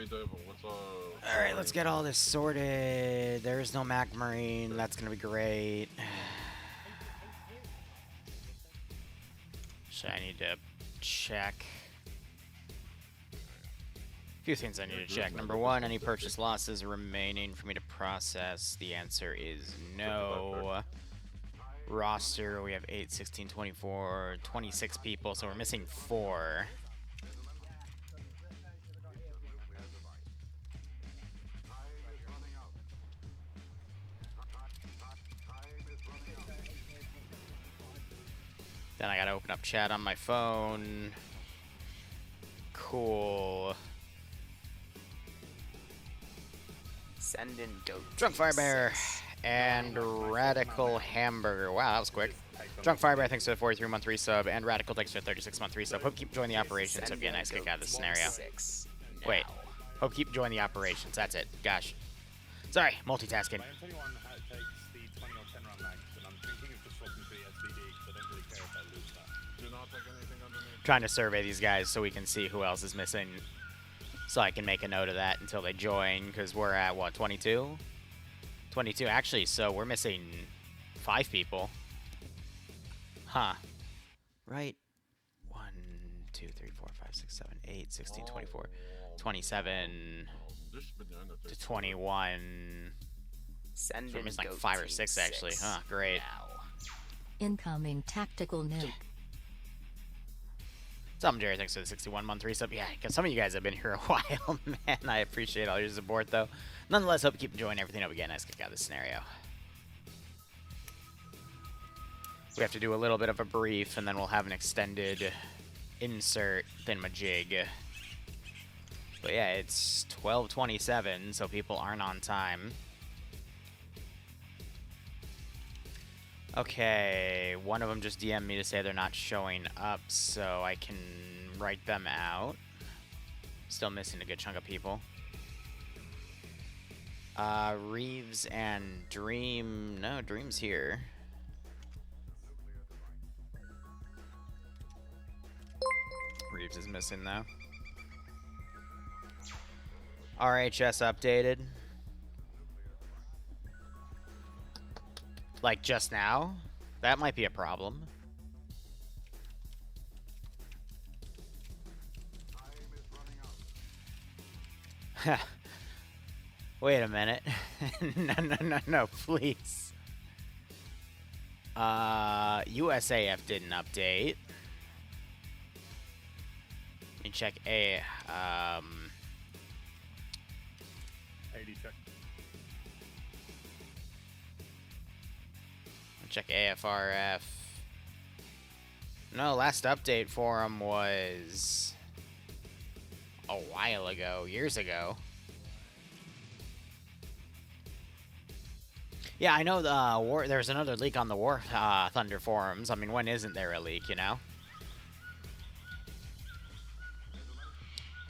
Hey Devil, what's up? Alright, let's get all this sorted. There is no Mac Marine. That's gonna be great. So I need to check. A few things I need to check. Number one, any purchase losses remaining for me to process? The answer is no. Roster, we have 8, 16, 24, 26 people, so we're missing 4. Then I gotta open up chat on my phone. Cool. Send in goat. Drunk Firebear and Radical Hamburger. Wow, that was quick. Drunk Firebear thanks for the 43-month resub, and Radical thanks for the 36-month resub. Hope keep joining the operations. Hope you get a nice kick out of this scenario. Wait. Hope keep joining the operations. That's it. Gosh. Sorry, multitasking. Trying to survey these guys so we can see who else is missing, so I can make a note of that until they join, because we're at, what, 22? 22, actually, so we're missing 5 people. Huh. Right? 1, 2, 3, 4, 5, 6, 7, 8, 16, 24, 27 to 21. Send So we're in missing like goat 5 or team 6, actually. Huh, great. now. Incoming tactical nuke. Something, Jerry, thanks for the 61-month resub. Yeah, because some of you guys have been here a while, man. I appreciate all your support, though. Nonetheless, hope you keep enjoying everything. Hope we get a nice kick out of this scenario. We have to do a little bit of a brief, and then we'll have an extended insert thingamajig. But yeah, it's 12:27, so people aren't on time. Okay, one of them just DM'd me to say they're not showing up, so I can write them out. Still missing a good chunk of people. Reeves and Dream. No, Dream's here. Reeves is missing, though. RHS updated. Like just now? That might be a problem. Wait a minute. No, please. USAF didn't update. Let me check A. 80 check. Check AFRF. No, last update for him was a while ago, years ago. Yeah, I know the there's another leak on the War Thunder forums. I mean, when isn't there a leak, you know?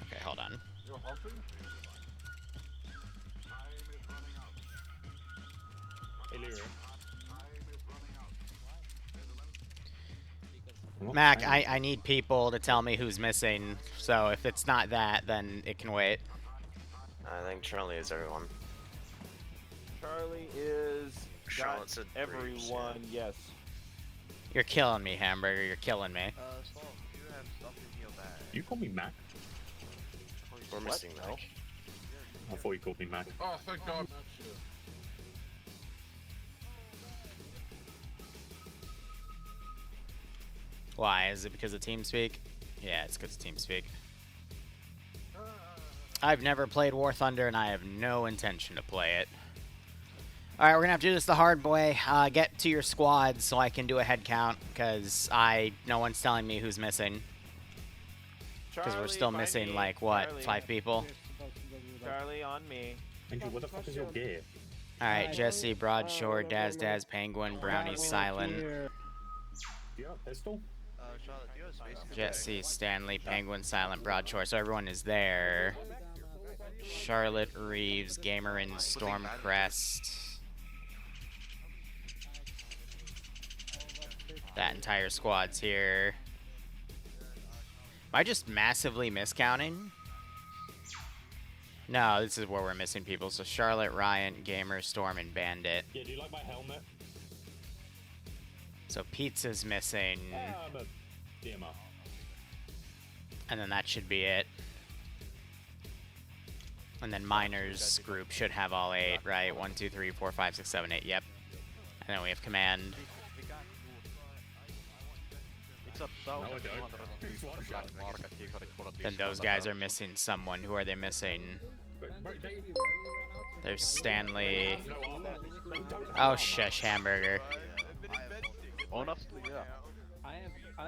Okay, hold on. Hey, Liru. Mac, I need people to tell me who's missing, so if it's not that, then it can wait. I think Charlie is everyone. Charlie is Charlotte's got a everyone, yes. You're killing me, Hamburger. You're killing me. Slow, you have stuff in your bag. You call me Mac? We're missing No? Mac. I thought you called me Mac. Oh, thank God. Why? Is it because of TeamSpeak? Yeah, it's because of TeamSpeak. I've never played War Thunder, and I have no intention to play it. Alright, we're going to have to do this the hard way. Get to your squads so I can do a head count, because no one's telling me who's missing. Because we're still missing, like, what, Charlie. 5 people? Charlie on me. Andrew, what the fuck is your gear? Alright, Jesse, Broadshore, Daz, Penguin, Brownie, Silent, Do you have a pistol? Charlotte, do you have space in your Jesse, Stanley, Penguin, Silent, Broadshore. So everyone is there. Charlotte, Reeves, Gamerin, Stormcrest. That entire squad's here. Am I just massively miscounting? No, this is where we're missing people. So Charlotte, Ryan, Gamer, Storm, and Bandit. Yeah, do you like my helmet? So Pizza's missing, I'm a DMR. and then that should be it. And then Miners group should have all 8, right? 1, 2, 3, 4, 5, 6, 7, 8. Yep. And then we have Command. Then those guys are missing someone. Who are they missing? There's Stanley. Oh, shush, Hamburger. Honestly, yeah.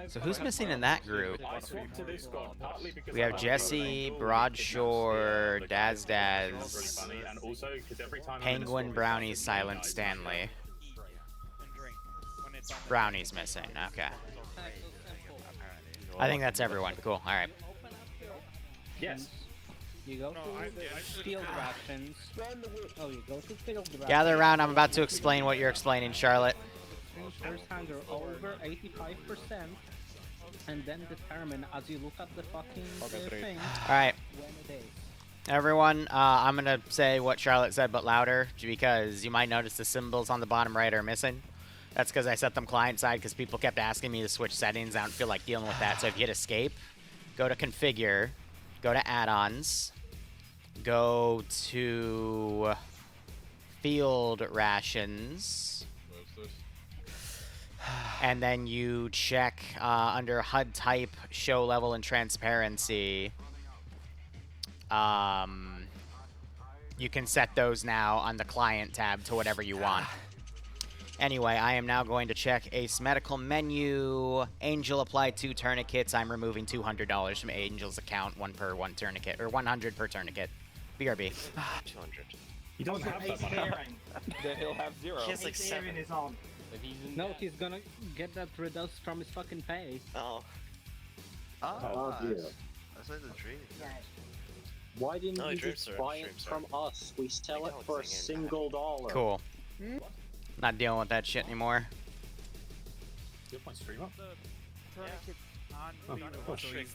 So who's missing in that group? I swapped to this squad partly because We have Jesse, Broadshore, Daz Daz, and also because every time Penguin, Brownie, Silent Stanley. Brownie's missing. Okay. I think that's everyone. Cool. All right. Yes. You go to field rations. Oh, you go to field rations. Gather around. I'm about to explain what you're explaining, Charlotte. First time they're over 85%, and then determine as you look at the fucking thing All right. when it is. Everyone, I'm going to say what Charlotte said, but louder, because you might notice the symbols on the bottom right are missing. That's because I set them client-side, because people kept asking me to switch settings. I don't feel like dealing with that. So if you hit Escape, go to Configure, go to Add-ons, go to Field Rations, and then you check under HUD Type, Show Level, and Transparency. You can set those now on the Client tab to whatever you want. Anyway, I am now going to check Ace Medical menu. Angel applied 2 tourniquets. I'm removing $200 from Angel's account, 1 per 1 tourniquet, or 100 per tourniquet. BRB. 200. He doesn't have that money. Then he'll have 0. He has like 7. No, he's gonna get that reduced from his fucking pay. Oh. Oh, dear. that's like the dream. Why didn't No, you dreams just are- buy it dreams from us? We sell I it don't for think $1. Cool. Not dealing with that shit anymore. You have my stream up?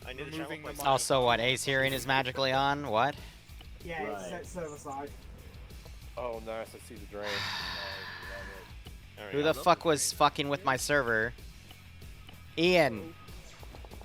I need to travel my Also, what? Ace Hearing is magically on? What? Yeah, Right. it's set server side. Oh, nice. I see the drain. Who the fuck was fucking with my server? Ian.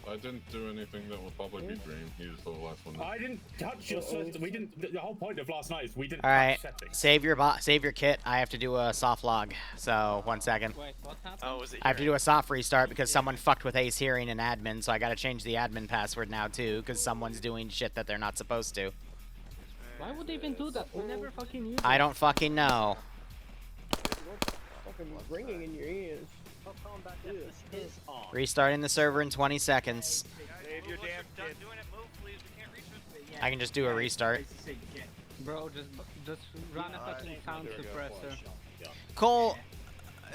I didn't do anything that would probably be dream. He was the last one. I didn't touch your settings. We didn't. The whole point of last night is we didn't All right. touch settings. Save your kit. I have to do a soft log. So, 1 second. Wait, what happened? Oh, was it I have to do a soft restart because someone fucked with Ace Hearing and admin, so I gotta change the admin password now too, because someone's doing shit that they're not supposed to. Why would they even do that? We never fucking use I don't fucking know. Fucking ringing in your ears. Restarting the server in 20 seconds. Save your damn kid. Doing it, move, please. We can't reach it. I can just do a restart. Bro, just run a fucking sound suppressor. Cole,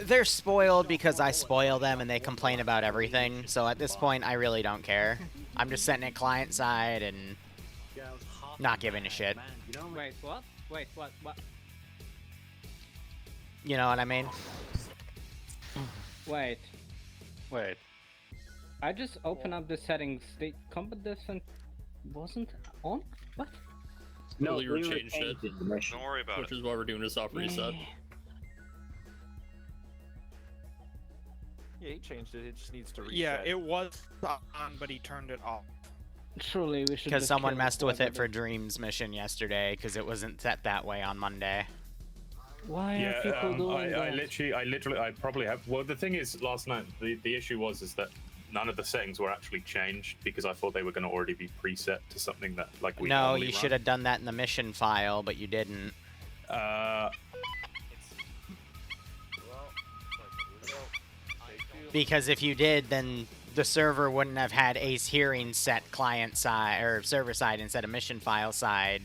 they're spoiled because I spoil them and they complain about everything, so at this point I really don't care. I'm just setting it client side and not giving a shit. Wait, what? Wait, what? You know what I mean? Wait. Wait. I just opened up the settings. The combat defense wasn't on? What? No, Liru Liru changed it. the mission. Don't worry about Which it. is why we're doing a soft reset. Yeah, he changed it. It just needs to reset. Yeah, it was on, but he turned it off. Truly, we should. Because just someone kill messed with it whoever for Dreams mission yesterday because it wasn't set that way on Monday. Why Yeah, are people doing I that? literally, I probably have. Well, the thing is, last night the issue was that none of the settings were actually changed because I thought they were going to already be preset to something that like we. No, normally you run. should have done that in the mission file, but you didn't. Because if you did, then the server wouldn't have had Ace Hearing set client side or server side instead of mission file side.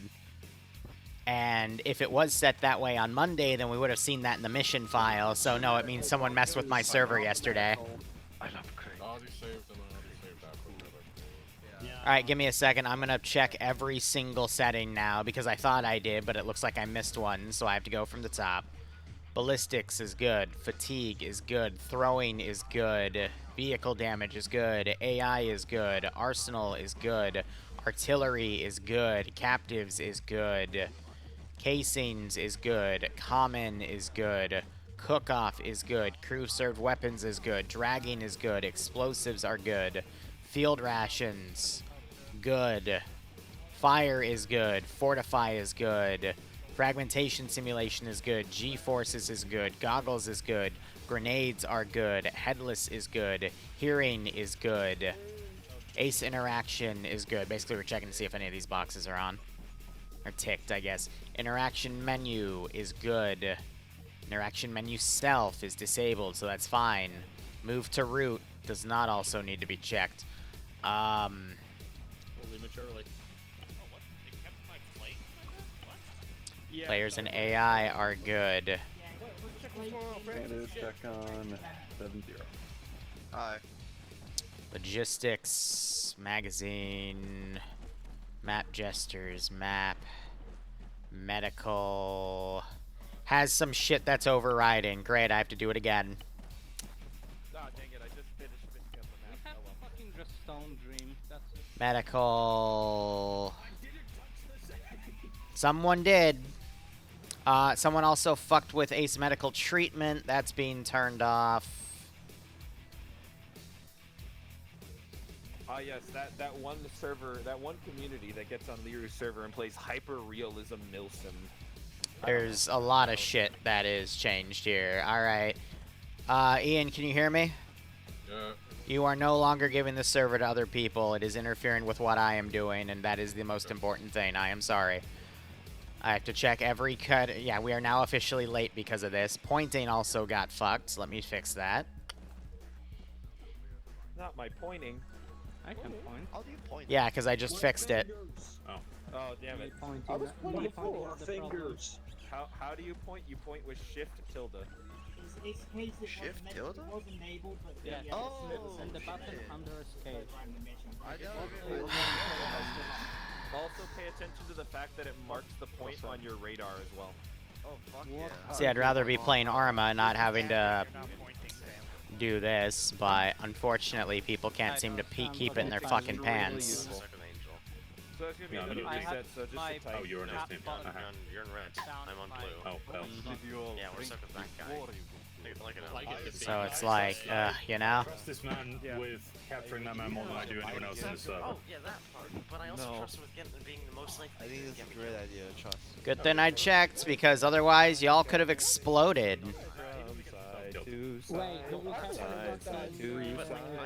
And if it was set that way on Monday, then we would have seen that in the mission file. So no, it means someone messed with my server yesterday. I love Craig. I already saved and I already saved after. All right, give me a second. I'm gonna check every single setting now because I thought I did, but it looks like I missed one. So I have to go from the top. Ballistics is good. Fatigue is good. Throwing is good. Vehicle damage is good. AI is good. Arsenal is good. Artillery is good. Captives is good. Casings is good. Common is good. Cook-off is good. Crew-served weapons is good. Dragging is good. Explosives are good. Field rations, good. Fire is good. Fortify is good. Fragmentation simulation is good. G-forces is good. Goggles is good. Grenades are good. Headless is good. Hearing is good. Ace interaction is good. Basically, we're checking to see if any of these boxes are on. Or ticked, I guess. Interaction menu is good. Interaction menu self is disabled, so that's fine. Move to root does not also need to be checked. We'll leave it early. Players and AI are good. Check on 7-0. Hi. Logistics, magazine, map gestures, map, medical. Has some shit that's overriding. Great, I have to do it again. Ah, dang it, I just finished picking up the map. We have fucking just Stone Dream. That's it. Medical. Someone did. Someone also fucked with Ace Medical Treatment. That's being turned off. Ah, yes, that one server, that one community that gets on Liru's server and plays hyper-realism Milsim. There's a lot of shit that is changed here. Alright. Ian, can you hear me? Yeah. You are no longer giving the server to other people. It is interfering with what I am doing, and that is the most important thing. I am sorry. I have to check every cut. Yeah, we are now officially late because of this. Pointing also got fucked. Let me fix that. Not my pointing. I can point. How do you point? Yeah, because I just fixed it. Oh, damn it. Pointing, I was pointing pointing four at the problem. fingers. How do you point? You point with shift tilde. Shift tilde? Yeah. Oh, And the button shit. under escape. I don't. Also pay attention to the fact that it marks the point on your radar as well. Oh, fuck yeah. See, I'd rather be playing Arma and not having to do this, but unfortunately people can't seem to keep it in their fucking pants. So it's gonna be Yeah, another I reset, so just my- to type. Oh, you're on his team. button. Uh-huh. You're in red. I'm on blue. Oh, well. Yeah, we're stuck with that guy. So it's like, you know? Trust this man with capturing that man more than I do anyone else in the server. Oh, yeah, that part. But I also trust him with being the most likely. I think it's a great idea to trust. Good thing I checked, because otherwise y'all could have exploded. Wait, do we have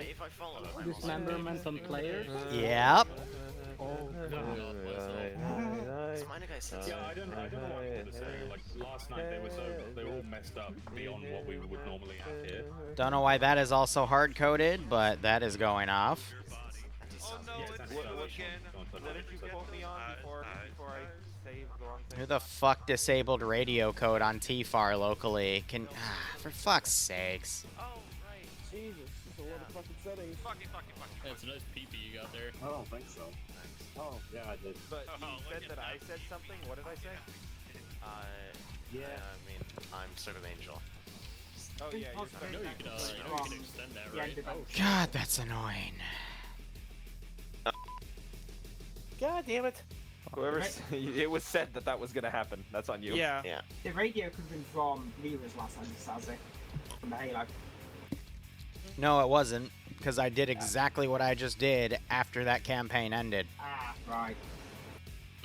If I follow him, dismemberment on players? Yep. Smina guy said Yeah, I don't know what people are saying. Like last night, they were all messed up beyond what we would normally have here. Don't know why that is also hard-coded, but that is going off. Oh no, it's What did you quote me on before I say the wrong thing? Who the fuck disabled radio code on TFAR locally? For fuck's sakes. Oh, right. Jesus, this is a lot of fucking settings. Fucking. Hey, it's a nice peepee you got there. I don't think so. Oh, yeah, I did. But you said that I said something? What did I say? Yeah. I mean, I'm sort of angel. Oh yeah, you're I know you can extend that, right? God, that's annoying. God damn it. Whoever it was said that was gonna happen. That's on you. Yeah. Yeah. The radio could have been from Liru's last time, Sazi. From the Halo. No, it wasn't, because I did exactly what I just did after that campaign ended. Ah, right.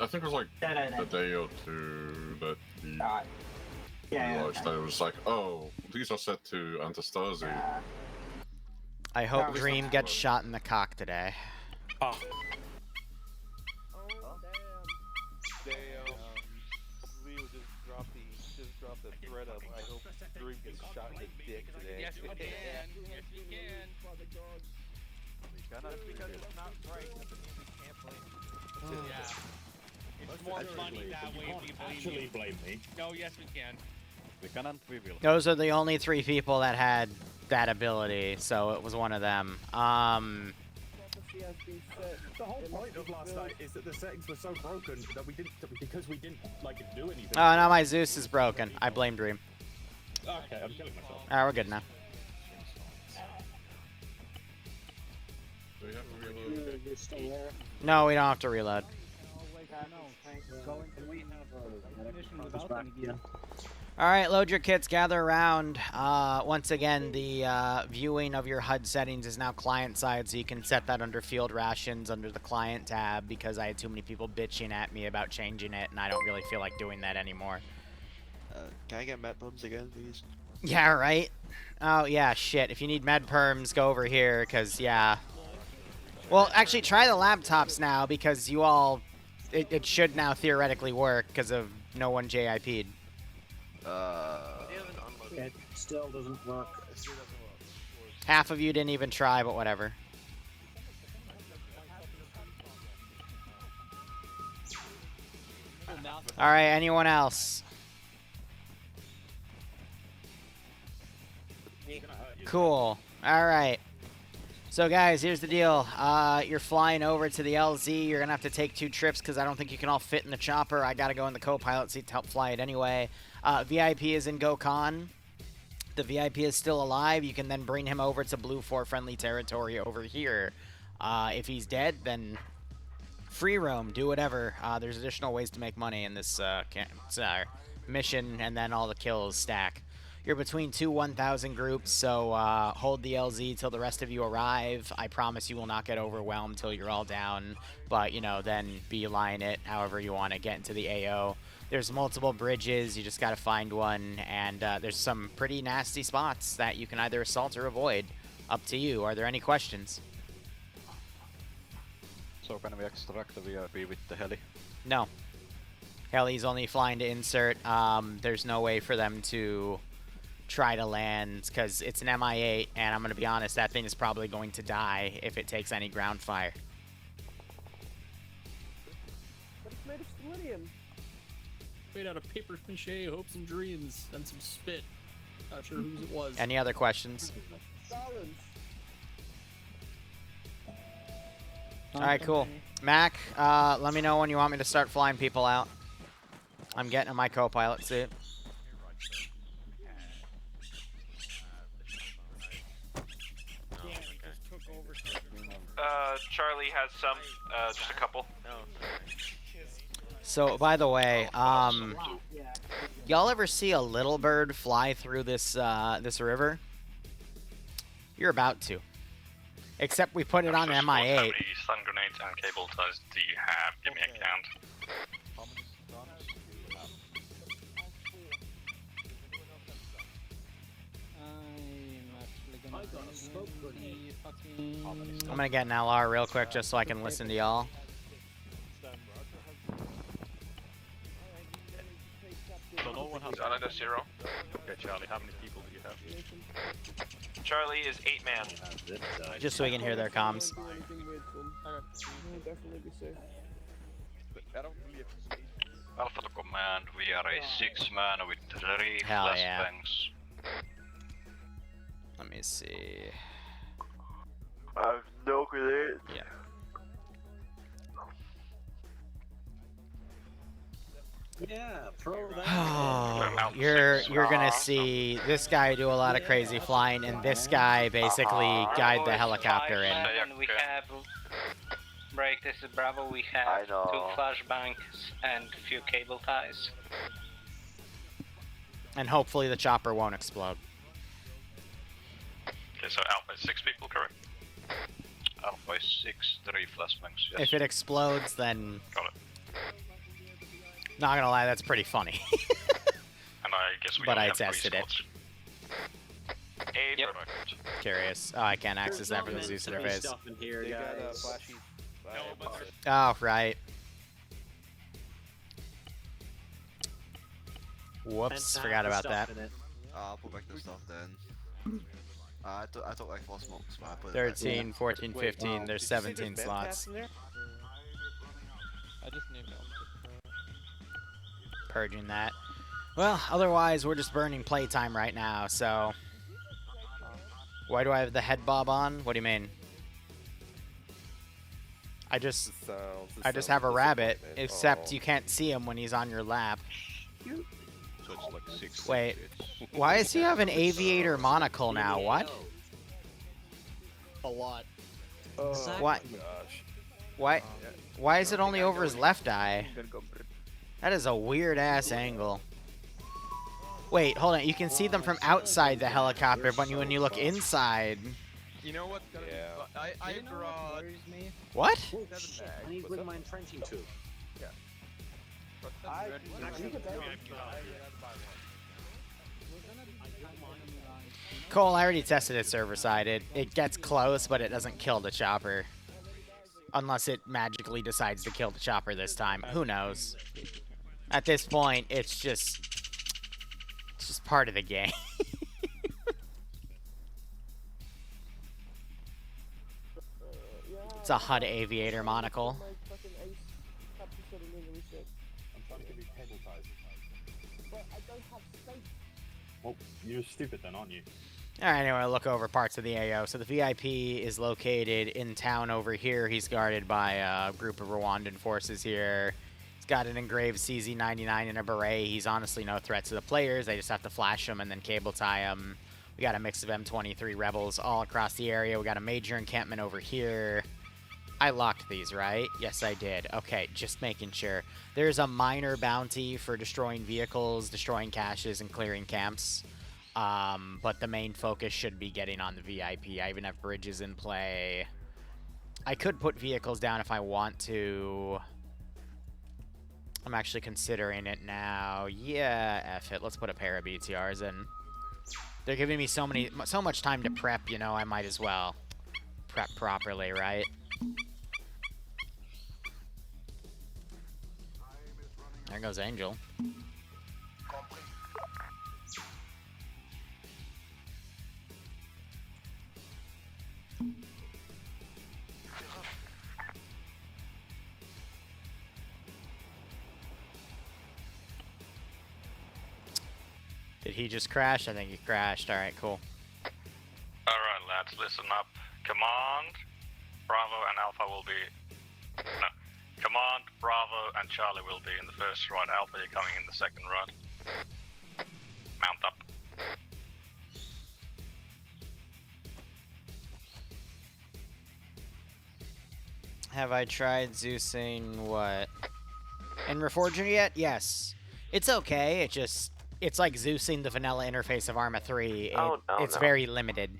I think it was like No. a day or two that he Right. Yeah. realized that it was like, oh, these are set to Antastasi. I hope That was Dream not- gets shot in the cock today. Oh, They Leo just dropped the thread up. I hope Dream gets shot in the dick today. Yes, we can. Yes, we can. Just because it's not right doesn't mean we can't blame. Yeah. It's more funny that way if we blame actually you. blame me. No, yes, we can. We cannot reveal. Those are the only 3 people that had that ability, so it was one of them. The whole point of last night is that the settings were so broken that because we didn't like do anything. Oh, no, my Zeus is broken. I blame Dream. Okay, I'm killing myself. Alright, we're good now. Do you have to reload? You're still there. No, we don't have to reload. Alright, load your kits, gather around. Once again, the viewing of your HUD settings is now client-side, so you can set that under field rations under the client tab, because I had too many people bitching at me about changing it, and I don't really feel like doing that anymore. Can I get med pumps again, please? Yeah, right? Oh, yeah, shit. If you need med perms, go over here, because, yeah. Well, actually, try the laptops now, because you all... It should now theoretically work, because of no one JIP'd. It still doesn't work. Half of you didn't even try, but whatever. Alright, anyone else? Cool. Alright. So guys, here's the deal. You're flying over to the LZ. You're gonna have to take 2 trips because I don't think you can all fit in the chopper. I gotta go in the co-pilot seat to help fly it anyway. VIP is in Gokon. The VIP is still alive. You can then bring him over to Blue 4 friendly territory over here. If he's dead, then free roam. Do whatever. There's additional ways to make money in this mission, and then all the kills stack. You're between 2 1,000 groups, so hold the LZ till the rest of you arrive. I promise you will not get overwhelmed till you're all down, but, you know, then beeline it however you want to get into the AO. There's multiple bridges, you just got to find one, and there's some pretty nasty spots that you can either assault or avoid. Up to you. Are there any questions? So can we extract the VIP with the heli? No. Heli's only flying to insert. There's no way for them to try to land because it's an Mi-8, and I'm going to be honest, that thing is probably going to die if it takes any ground fire. But it's made of selenium. Made out of paper mache, hopes and dreams, and some spit. Not sure whose it was. Any other questions? Silence. Alright, cool. Mac, let me know when you want me to start flying people out. I'm getting in my co-pilot seat. Charlie has some, just a couple. So, by the way, y'all ever see a little bird fly through this this river? You're about to. Except we put it on an Mi-8. How many stun grenades and cable ties do you have? Give me a count. I'm gonna get an LR real quick just so I can listen to y'all. So no one has Island is 0. Okay, Charlie, how many people do you have? Charlie is 8 man. Just so we can hear their comms. Alpha to command, we are a 6-man with 3 Hell yeah. flashbangs. Let me see. I have no grenades. Yeah. Yeah, pro that. Oh, you're gonna see this guy do a lot of crazy flying, and this guy basically guide the helicopter in. And we have break. This is Bravo. We have 2 flashbangs and a few cable ties. And hopefully the chopper won't explode. Okay, so Alpha is 6 people, correct? Alpha is 6, 3 flashbangs, yes. If it explodes, then... Got it. Not gonna lie, that's pretty funny. And I guess we but only I have 3 tested it. slots. 8. Yep. Curious. Oh, I can't access that from the Zeus interface. Stuff in here, guys. Oh, right. Whoops, forgot about that. I'll put back the stuff then. I took like 4 smokes, but I put 13, it 14, 15, there's 17 slots. I just named it. Purging that. Well, otherwise, we're just burning playtime right now, so... Why do I have the head bob on? What do you mean? I just have a rabbit, except you can't see him when he's on your lap. So it's like 6. Wait, why does he have an aviator monocle now? What? A lot. What? Why is it only over his left eye? That is a weird ass angle. Wait, hold on. You can see them from outside the helicopter, but when you look inside. You know what's gonna be I brought... What? Oh, shit, I need to bring my entrenching too. Yeah. Cole, I already tested it server side. It gets close, but it doesn't kill the chopper. Unless it magically decides to kill the chopper this time. Who knows? At this point, it's just part of the game. It's a HUD aviator monocle. I'm trying to give you cable ties. But I don't have space. Well, you're stupid then, aren't you? Alright, anyway, look over parts of the AO. So the VIP is located in town over here. He's guarded by a group of Rwandan forces here. He's got an engraved CZ-99 and a beret. He's honestly no threat to the players. They just have to flash him and then cable tie him. We got a mix of M23 rebels all across the area. We got a major encampment over here. I locked these, right? Yes, I did. Okay, just making sure. There's a minor bounty for destroying vehicles, destroying caches, and clearing camps. But the main focus should be getting on the VIP. I even have bridges in play. I could put vehicles down if I want to. I'm actually considering it now. Yeah, F it. Let's put a pair of BTRs in. They're giving me so much time to prep, you know, I might as well prep properly, right? There goes Angel. Did he just crash? I think he crashed. Alright, cool. Alright, lads, listen up. Command, Bravo and Alpha will be... No. Command, Bravo and Charlie will be in the first rod. Alpha, you're coming in the second rod. Mount up. Have I tried Zeusing what? In Reforger yet? Yes. It's okay, it's like Zeusing the vanilla interface of Arma 3. It's very limited.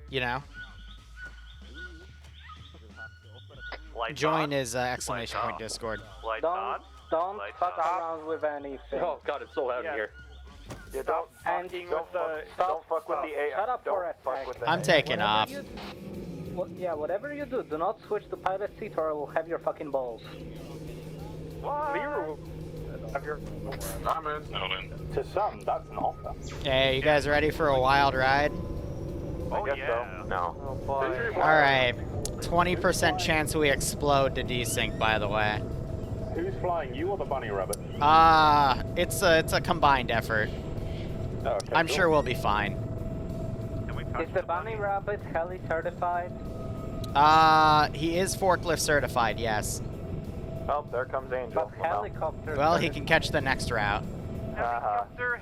You know? Join his exclamation point Discord. Don't fuck around with anything. Oh god, it's so loud in here. Yeah, don't fuck with the AI. Shut up for a sec. I'm taking off. Whatever you do, do not switch to pilot seat or I will have your fucking balls. Liru. I'm in. To some, that's an offer. Hey, you guys ready for a wild ride? I guess so. No. Alright. 20% chance we explode to desync, by the way. Who's flying, you or the bunny rabbit? It's a combined effort. Oh, okay, I'm sure we'll be fine. Is the bunny rabbit heli certified? He is forklift certified, yes. Oh, there comes Angel. But helicopter. Well, he can catch the next route.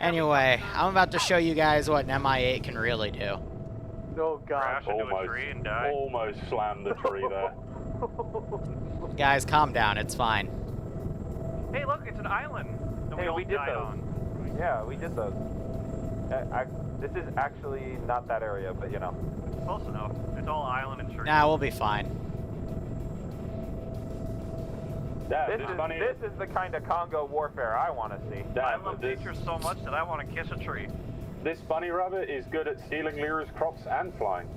Anyway, I'm about to show you guys what an MI8 can really do. Oh god. Almost slammed the tree there. Guys, calm down. It's fine. Hey, look, it's an island that we all we did died those. on. Yeah, we did those. This is actually not that area, but you know. It's close enough. It's all island and trees. Nah, we'll be fine. This is the kind of Congo warfare I want to see. I love nature so much that I want to kiss a tree. This bunny rabbit is good at stealing Liru's crops and flying.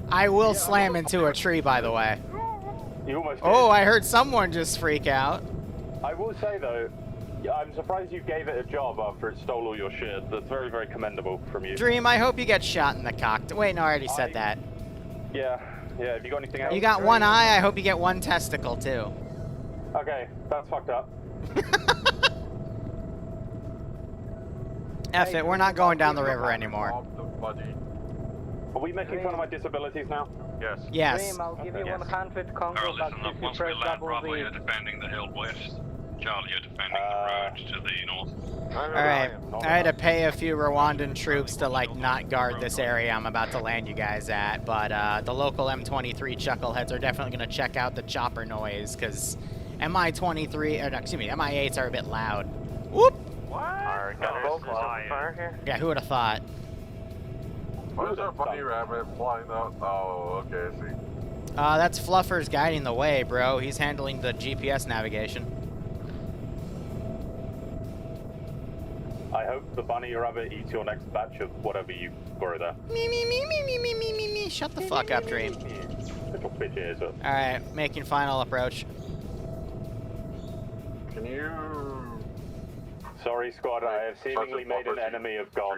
I will slam into a tree, by the way. You almost Oh, did. I heard someone just freak out. I will say, though, I'm surprised you gave it a job after it stole all your shit. That's very, very commendable from you. Dream, I hope you get shot in the cock. Wait, no, I already said that. Yeah. Have you got anything else? You got one eye, I hope you get one testicle, too. Okay, that's fucked up. F it, we're not going down the river anymore. Are we making fun of my disabilities now? Yes. Yes. Dream, I'll give you 100 Congo Alright, bucks listen up. if you Once we press land double Bravo, V. you're defending the hill west. Charlie, you're defending the road to the north. Alright, I had to pay a few Rwandan troops to, like, not guard this area I'm about to land you guys at, but the local M23 chuckleheads are definitely going to check out the chopper noise, because MI-23, or no, excuse me, MI-8s are a bit loud. Whoop! What? Fire here? Yeah, who would have thought? Why is there a bunny rabbit flying out? Oh, okay, I see. That's Fluffer's guiding the way, bro. He's handling the GPS navigation. I hope the bunny rabbit eats your next batch of whatever you grow there. Me. Shut the fuck up, Dream. Little bitch ears up. Alright, making final approach. Can you... Sorry, squad, I have seemingly made an enemy of God.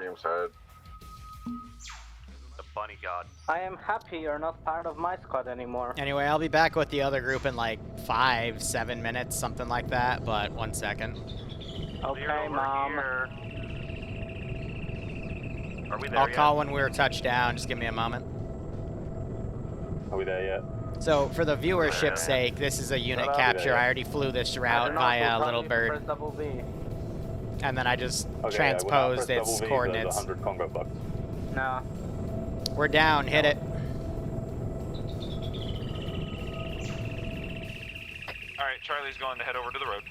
The bunny god. I am happy you're not part of my squad anymore. Anyway, I'll be back with the other group in like 5-7 minutes, something like that, but 1 second. Okay, Mom. Are we there I'll yet? call when we're touchdown, just give me a moment. Are we there yet? So, for the viewership's sake, this is a unit capture. I already flew this route via Little Bird. And then I just transposed its coordinates. 100 Congo bucks. No. We're down, hit it. Alright, Charlie's going to head over to the road.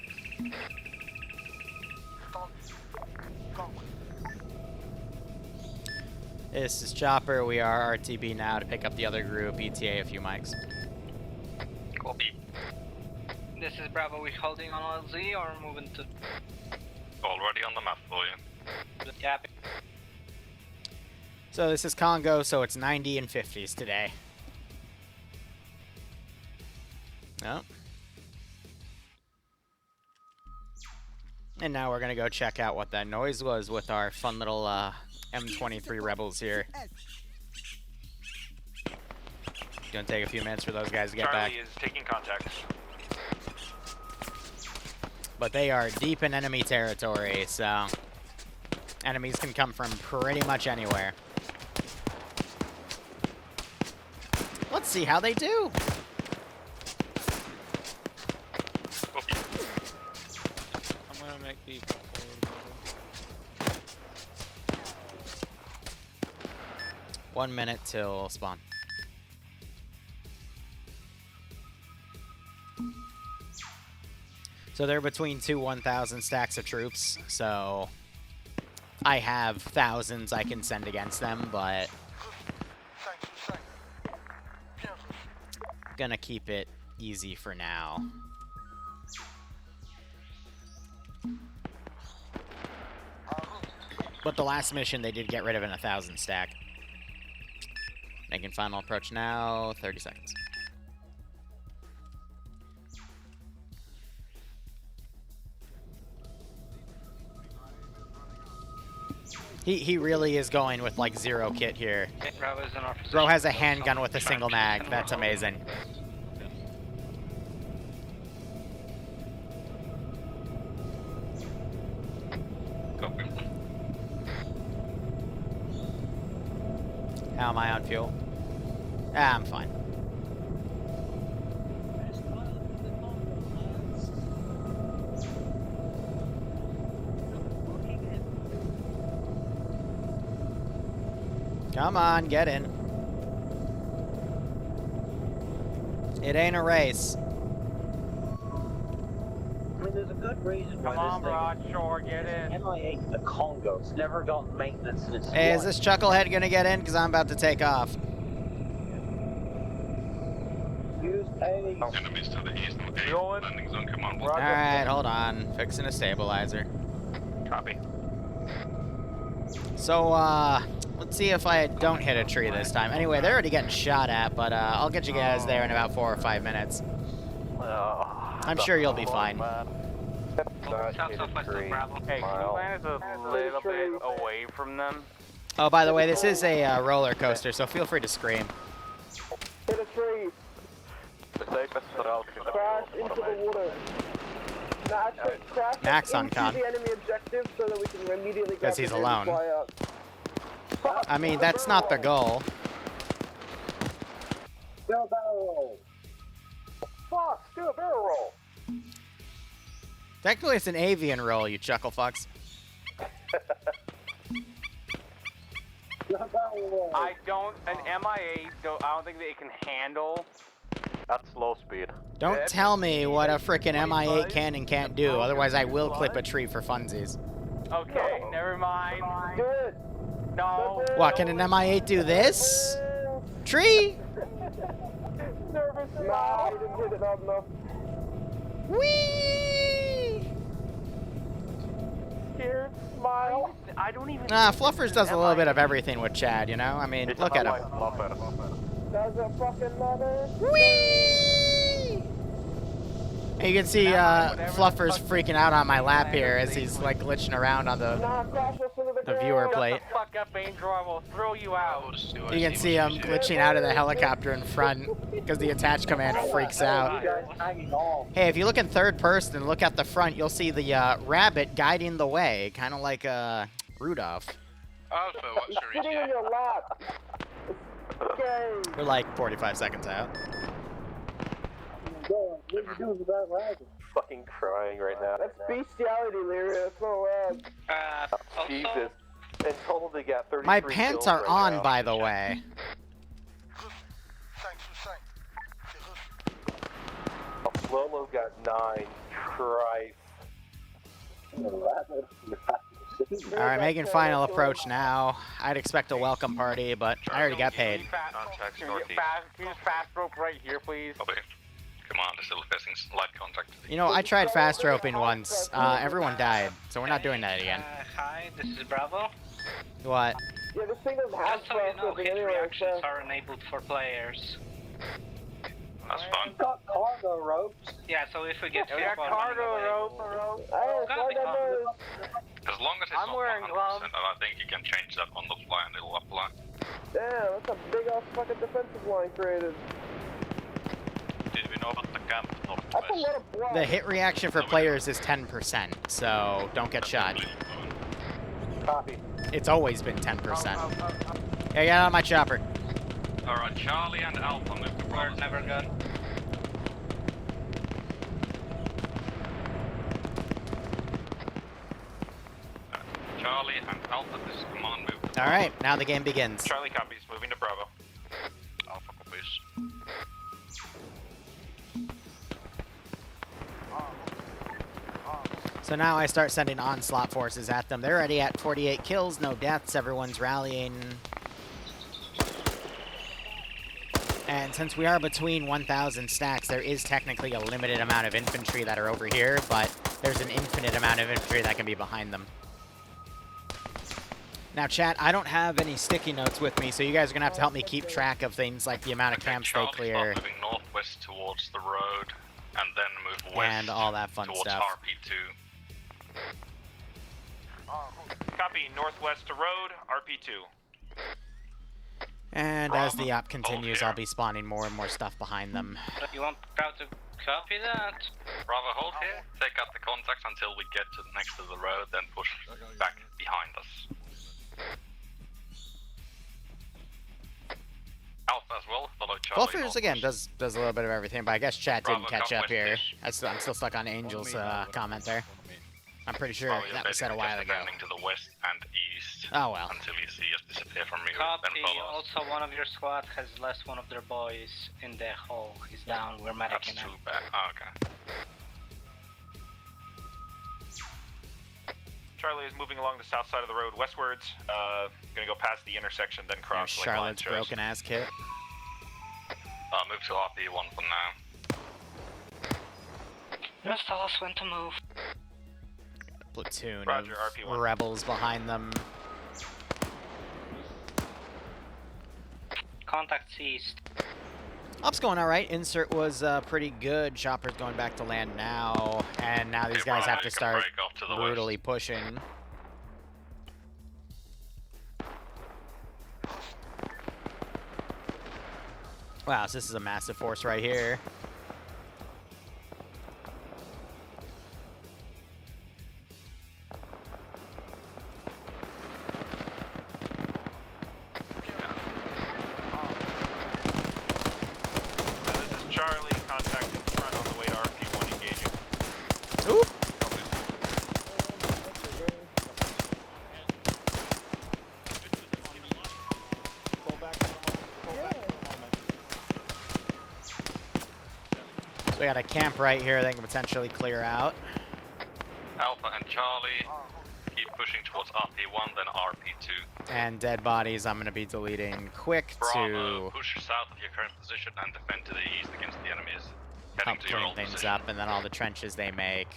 This is Chopper. We are RTB now to pick up the other group. ETA a few mics. Copy. This is Bravo, we holding on LZ or moving to... Already on the map for you. Yeah. So this is Congo, so it's 90 and 50s today. Oh. And now we're gonna go check out what that noise was with our fun little M23 rebels here. Gonna take a few minutes for those guys to get back. Charlie is taking contact. But they are deep in enemy territory, so enemies can come from pretty much anywhere. Let's see how they do. I'm gonna make the 1 minute till spawn. So they're between 1,000 stacks of troops, so I have thousands I can send against them, but gonna keep it easy for now. But the last mission they did get rid of an 1,000 stack. Making final approach now, 30 seconds. He really is going with like 0 kit here. Bro has a handgun with a single mag. That's amazing. How am I on fuel? Ah, I'm fine. Come on, get in. It ain't a race. I mean, there's a good reason why Come on, Broadshore, get in. MI8 the Congo. It's never got maintenance in its Hey, is life. this Chucklehead gonna get in? Because I'm about to take off. Use a... Enemies to the east. Landing zone, come on. Alright, hold on. Fixing a stabilizer. Copy. So, let's see if I don't hit a tree this time. Anyway, they're already getting shot at, but I'll get you guys there in about 4 or 5 minutes. I'm sure you'll be fine. Hey, can you land a little bit away from them? Oh, by the way, this is a roller coaster, so feel free to scream. Hit a tree. The safest route can crash into the water. No, actually, crash Max on into con. the enemy objective so that we can immediately Because grab he's the and alone. fly out. Fuck, I mean, that's not the goal. Do a barrel roll. Fuck, do a barrel roll. Technically, it's an avian roll, you chuckle fucks. I don't. An MIA. I don't think they can handle. That's slow speed. Don't tell me what a frickin' MI8 can and can't do, otherwise I will clip a tree for funsies. Okay, never mind. Do it. No. What, can an MI8 do this? Tree? Nervous. Nah, I didn't hit it up enough. Whee! Scared, smile. I don't even. Nah, Fluffers does a little bit of everything with Chad, you know? I mean, look at him. Doesn't fucking matter. Whee! And you can see Fluffers freaking out on my lap here as he's like glitching around on the viewer plate. Shut the fuck up, Angel. I will throw you out. You can see him glitching out of the helicopter in front because the attach command freaks out. Hey, if you look in third person and look at the front, you'll see the rabbit guiding the way, kind of like Rudolph. Alpha, what's your sitting in your lap. Okay. We're like 45 seconds out. What are you doing with that rabbit? Fucking crying right now. That's bestiality, Liru. That's not allowed. Jesus. In total, they got 33 My pants kills are right on, now. by the way. Lolo got 9. Christ. Alright, making final approach now. I'd expect a welcome party, but I already got paid. Contact Can you use fast rope right here, please? Copy. Commander still facing light contact. You know, I tried fast roping once. Everyone died, so we're not doing that again. Hi, this is Bravo. What? Yeah, this thing doesn't have Just so you fast know, roping hit anyway, reactions so. are enabled for players. That's fine. Got cargo ropes. Yeah, so if we get We got cargo rope. As long as it's I'm not wearing 100%, gloves. and I think you can change that on the fly and it'll apply. Damn, that's a big ass fucking defensive line created. Did we know about the camp That's a lot of blood. The hit reaction for players is 10%, so don't get shot. Copy. It's always been 10%. Hey, get out of my chopper. Alright, Charlie and Alpha move to Word never gun. Charlie and Alpha, this is command move. Alright, now the game begins. Charlie copies, moving to Bravo. Alpha copies. So now I start sending onslaught forces at them. They're already at 48 kills, no deaths, everyone's rallying. And since we are between 1,000 stacks, there is technically a limited amount of infantry that are over here, but there's an infinite amount of infantry that can be behind them. Now, chat, I don't have any sticky notes with me, so you guys are going to have to help me keep track of things like the amount of camps they clear. Start moving northwest towards the road, and then move west and all that fun towards stuff. RP2. Copy, northwest to road, RP2. And as the op continues, I'll be spawning more and more stuff behind them. You want Proud to copy that? Bravo, hold here. Take out the contacts until we get to next to the road, then push back behind us. Alpha as well, follow Charlie. Fluffers, again, does a little bit of everything, but I guess chat didn't Bravo, catch up west here. ish. I'm still stuck on Angel's comment there. I'm pretty sure Probably that was said a while just ago. defending to the west and east. Oh, well. Until you see us disappear from you, Copy. then follow us. Also, one of your squad has lost one of their boys in the hole. He's down. We're That's medicing him. too bad. Oh, okay. Charlie is moving along the south side of the road westwards. Gonna go past the intersection, then cross. like Charlotte's line shows. broken ass kit. Move to RP1 for now. Just tell us when to move. Platoon Roger, of RP1. rebels behind them. Contact ceased. Op's going alright. Insert was pretty good. Chopper's going back to land now. And now these guys have to start brutally pushing. Wow, so this is a massive force right here. This is Charlie, contact in front on the way to RP1 engaging. Oop! got a camp right here they can potentially clear out. Alpha and Charlie, keep pushing towards RP1, then RP2. And dead bodies I'm going to be deleting quick Bravo, to push south of your current position and defend to the east against the enemies. help Heading to your clean old things position. up, and then all the trenches they make.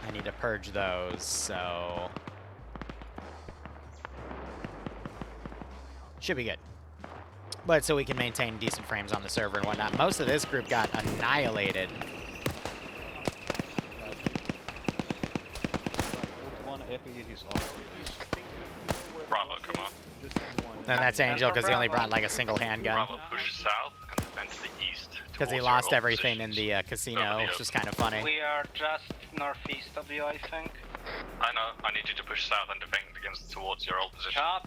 I need to purge those, so... Should be good. But so we can maintain decent frames on the server and whatnot. Most of this group got annihilated. Bravo, come on. And that's Angel, because he only brought like a single handgun. Bravo, push south and defend to the east. Because he towards your lost old everything in positions. the casino, which is kind of funny. We are just northeast of you, I think. I know, I need you to push south and defend towards your old position. Chop.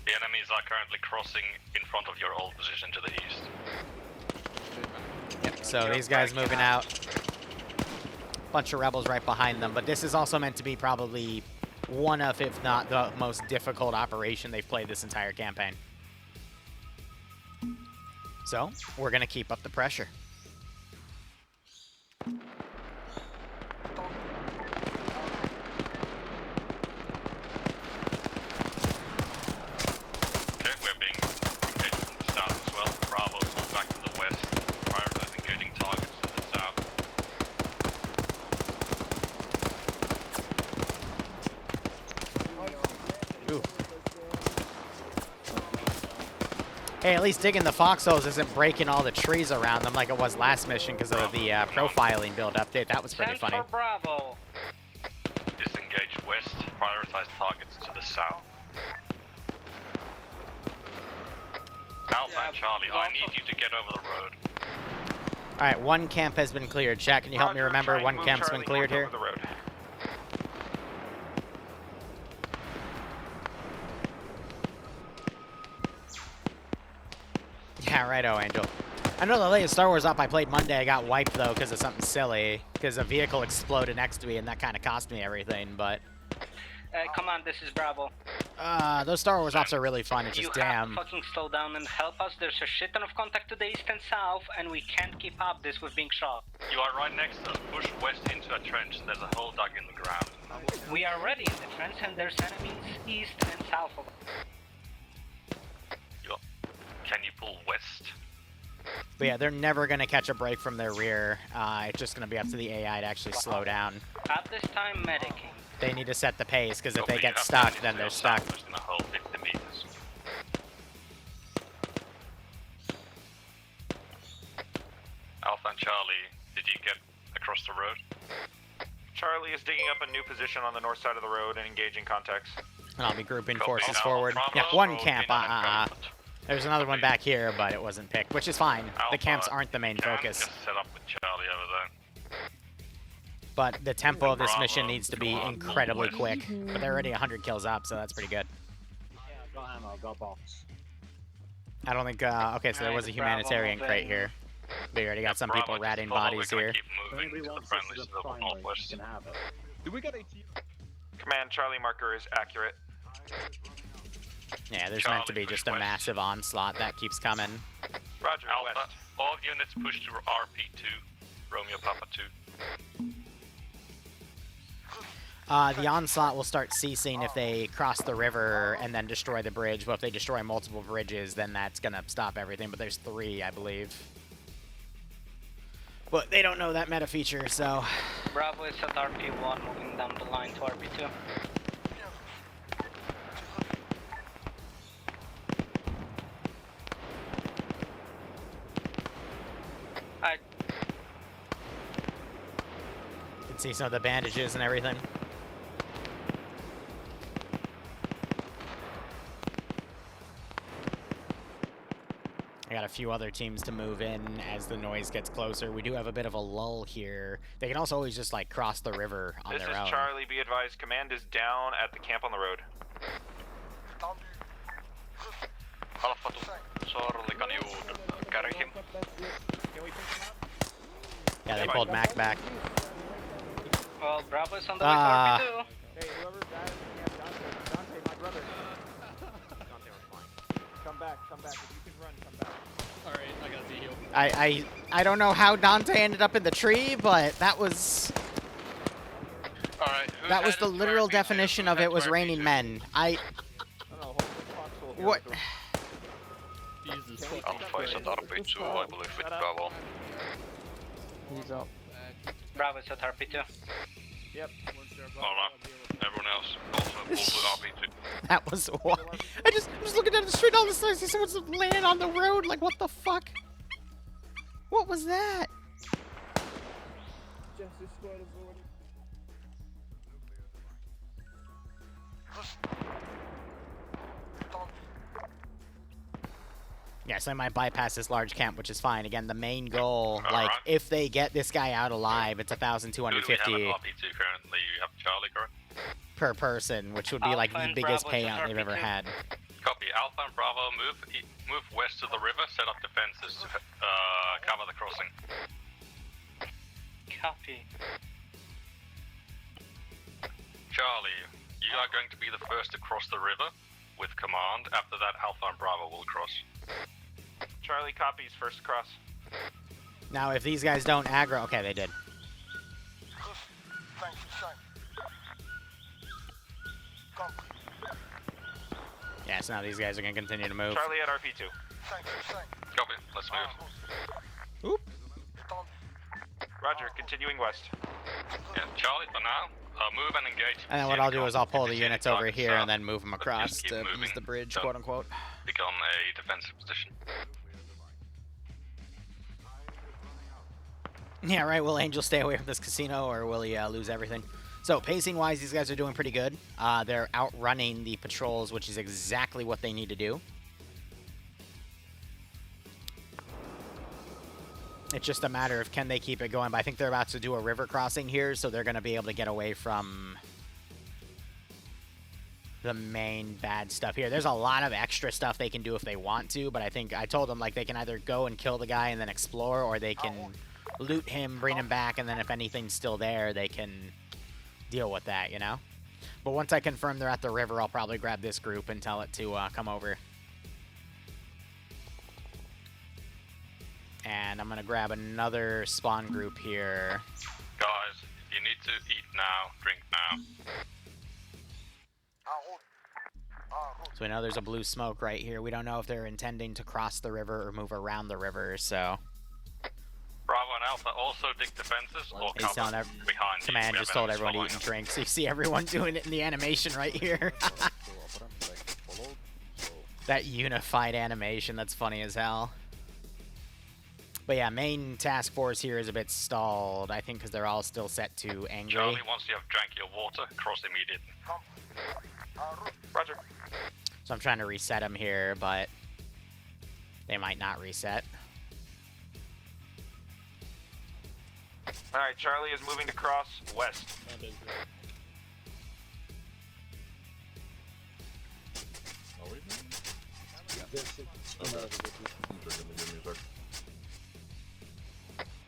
The enemies are currently crossing in front of your old position to the east. Yep, so these guys moving out. Bunch of rebels right behind them, but this is also meant to be probably one of, if not the most difficult operation they've played this entire campaign. So, we're going to keep up the pressure. Okay, we're being engaged from the south as well. Bravo, move back to the west. Prioritize engaging targets to the south. Ooh. Hey, at least digging the foxholes isn't breaking all the trees around them like it was last mission because of the profiling build update. That was pretty funny. For Bravo. Disengage west. Prioritize targets to the south. Alpha and Charlie, I need you to get over the road. Alright, one camp has been cleared. Chat, can you help me remember one camp's been cleared here? The road. Yeah, righto, Angel. I know the latest Star Wars op I played Monday, I got wiped, though, because of something silly. Because a vehicle exploded next to me, and that kind of cost me everything, but... Come on, this is Bravo. Those Star Wars ops are really fun, it's You just have damn... to fucking slow down and help us. There's a shit ton of contact to the east and south, and we can't keep up this with being shot. You are right next to us. Push west into a trench. There's a hole dug in the ground. We are already in the trench, and there's enemies east and south of us. Can you pull west? But yeah, they're never going to catch a break from their rear. It's just going to be up to the AI to actually slow down. At this time, medicing. They need to set the pace, because if they You get have stuck, to then they're stuck. southwest in a hole 50 meters. Alpha and Charlie, did you get across the road? Charlie is digging up a new position on the north side of the road and engaging contacts. And I'll be grouping Copy. forces Alpha forward. Bravo, Yeah, one road camp. in on There's another one back here, but it wasn't picked, which is fine. The Alpha, camps aren't the main can focus. Just set up with Charlie over there. But the tempo of this Bravo, mission needs to be go on, incredibly northwest. quick. But they're already 100 kills up, so that's pretty good. Got ammo, got box. I don't think... okay, so there was a humanitarian crate here. We already got some people Bravo, ratting just follow. bodies We're gonna here. keep moving to the friendly to the northwest. You can have it. Do we got AT? Command Charlie marker is accurate. Yeah, there's Charlie, meant to be push just a west. massive onslaught that keeps coming. Roger, Alpha, west. all units push to RP2, Romeo Papa 2. The onslaught will start ceasing if they cross the river and then destroy the bridge. But if they destroy multiple bridges, then that's going to stop everything. But there's 3, I believe. But they don't know that meta feature, so... Bravo is at RP1, moving down the line to RP2. You can see some of the bandages and everything. I got a few other teams to move in as the noise gets closer. We do have a bit of a lull here. They can also always just like cross the river on their own. This is Charlie. Be advised, command is down at the camp on the road. Alpha to Charlie, can you carry him? Yeah, they pulled Mac back. Well, Bravo is on the way to RP2. Hey, whoever died, Dante, my brother. Dante was fine. Come back, if you can run, come back. Alright, I got the heal. I don't know how Dante ended up in the tree, but that was... Alright, that was the literal definition of it was raining men. What? Jesus. Alpha is at RP2, I believe with Bravo. He's up. Bravo is at RP2. Yep. Alright, everyone else also move to RP2. That was what? I'm just looking down the street, all of a sudden I see someone's laying on the road, like what the fuck? What was that? Justice Squad is already. Yeah, so I might bypass this large camp, which is fine. Again, the main goal, like, if they get this guy out alive, it's 1,250 We have an RP2 currently, you have Charlie, correct? per person, which would be like the biggest payout they've ever had. Copy, Alpha and Bravo, move west to the river, set up defenses to cover the crossing. Copy. Charlie, you are going to be the first to cross the river with command. After that, Alpha and Bravo will cross. Charlie copies, first across. Now, if these guys don't aggro... Okay, they did. Yeah, so now these guys are going to continue to move. Charlie at RP2. Copy, let's move. Oop. Roger, continuing west. Yeah, Charlie, for now, move and engage. And then what I'll do is I'll pull the units over here and then move them across to use the bridge, quote unquote. Become a defensive position. Yeah, right. Will Angel stay away from this casino, or will he lose everything? So, pacing-wise, these guys are doing pretty good. They're outrunning the patrols, which is exactly what they need to do. It's just a matter of can they keep it going. But I think they're about to do a river crossing here, so they're going to be able to get away from the main bad stuff here. There's a lot of extra stuff they can do if they want to, but I think I told them, like, they can either go and kill the guy and then explore, or they can loot him, bring him back, and then if anything's still there, they can deal with that, you know? But once I confirm they're at the river, I'll probably grab this group and tell it to come over. And I'm going to grab another spawn group here. Guys, if you need to eat now, drink now. So we know there's a blue smoke right here. We don't know if they're intending to cross the river or move around the river, so... Bravo and Alpha also dig defenses or He's cover telling behind you. Command just told everyone to eat and drink. So you see everyone doing it in the animation right here. That unified animation, that's funny as hell. But yeah, main task force here is a bit stalled, I think, because they're all still set to angry. Charlie, once you have drank your water, cross immediately. Roger. So I'm trying to reset them here, but they might not reset. Alright, Charlie is moving to cross west. Are we?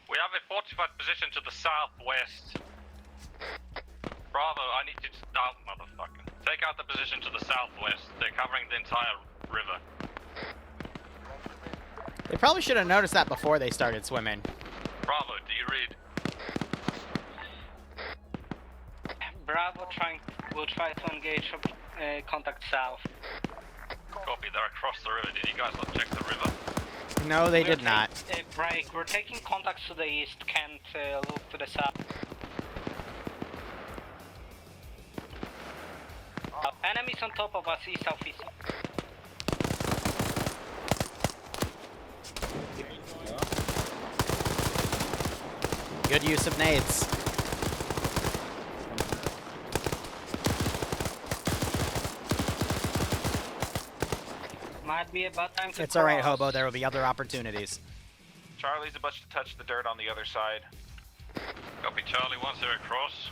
We have a fortified position to the southwest. Bravo, I need you to... Oh, motherfucker. Take out the position to the southwest. They're covering the entire river. They probably should have noticed that before they started swimming. Bravo, do you read? Bravo will try to engage contact south. Copy, they're across the river. Did you guys not check the river? No, they did not. Break, we're taking contacts to the east, can't look to the south. Enemies on top of us, east, southeast. Good use of nades. Might be about time to It's alright, Hobo. There will be other opportunities. Charlie's about to touch the dirt on the other side. Copy, Charlie, once they're across.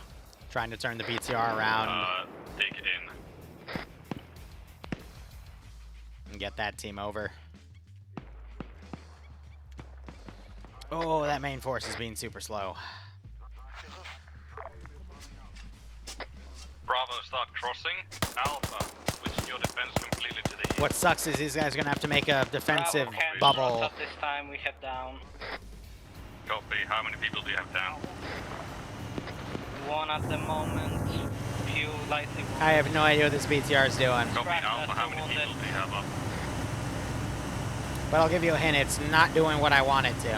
Trying to turn the BTR around. Dig in. And get that team over. Oh, that main force is being super slow. Bravo, start crossing. Alpha, switch your defense completely to the east. What sucks is these guys are gonna have to make a defensive Bravo, bubble. Up this time we have down. Copy. How many people do you have down? One at the moment. Few lightly wounded. I have no idea what this BTR is doing. Copy. Alpha, how many people do you have up? But I'll give you a hint, it's not doing what I want it to.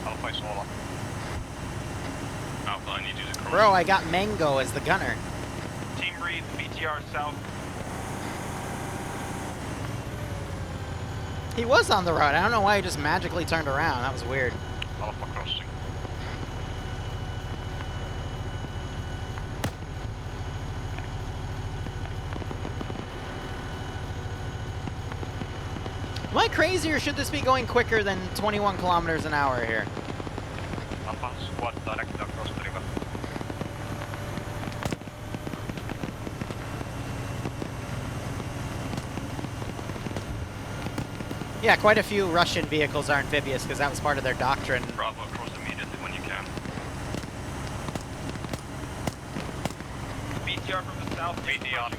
Alpha is smaller. Alpha, I need you to cross. Bro, I got Mango as the gunner. Team Reed, BTR south. He was on the road. I don't know why he just magically turned around. That was weird. Alpha crossing. Am I crazy or should this be going quicker than 21 kilometers an hour here? Alpha, squad directed across the river. Yeah, quite a few Russian vehicles are amphibious because that was part of their doctrine. Bravo, cross immediately when you can. BTR from the south. BTR.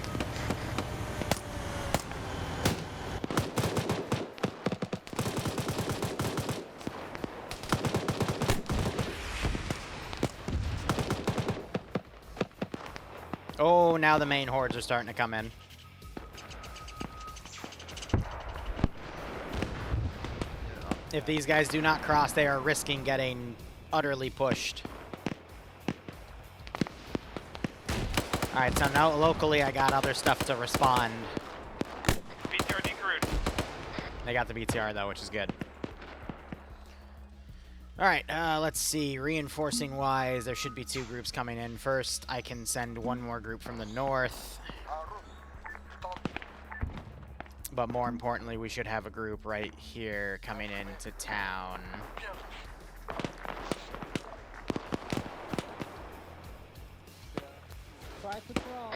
Oh, now the main hordes are starting to come in. If these guys do not cross, they are risking getting utterly pushed. Alright, so now locally I got other stuff to respond. BTR decarried. They got the BTR though, which is good. Alright, let's see. Reinforcing wise, there should be 2 groups coming in. First, I can send 1 more group from the north. But more importantly, we should have a group right here coming into town. Try to crawl.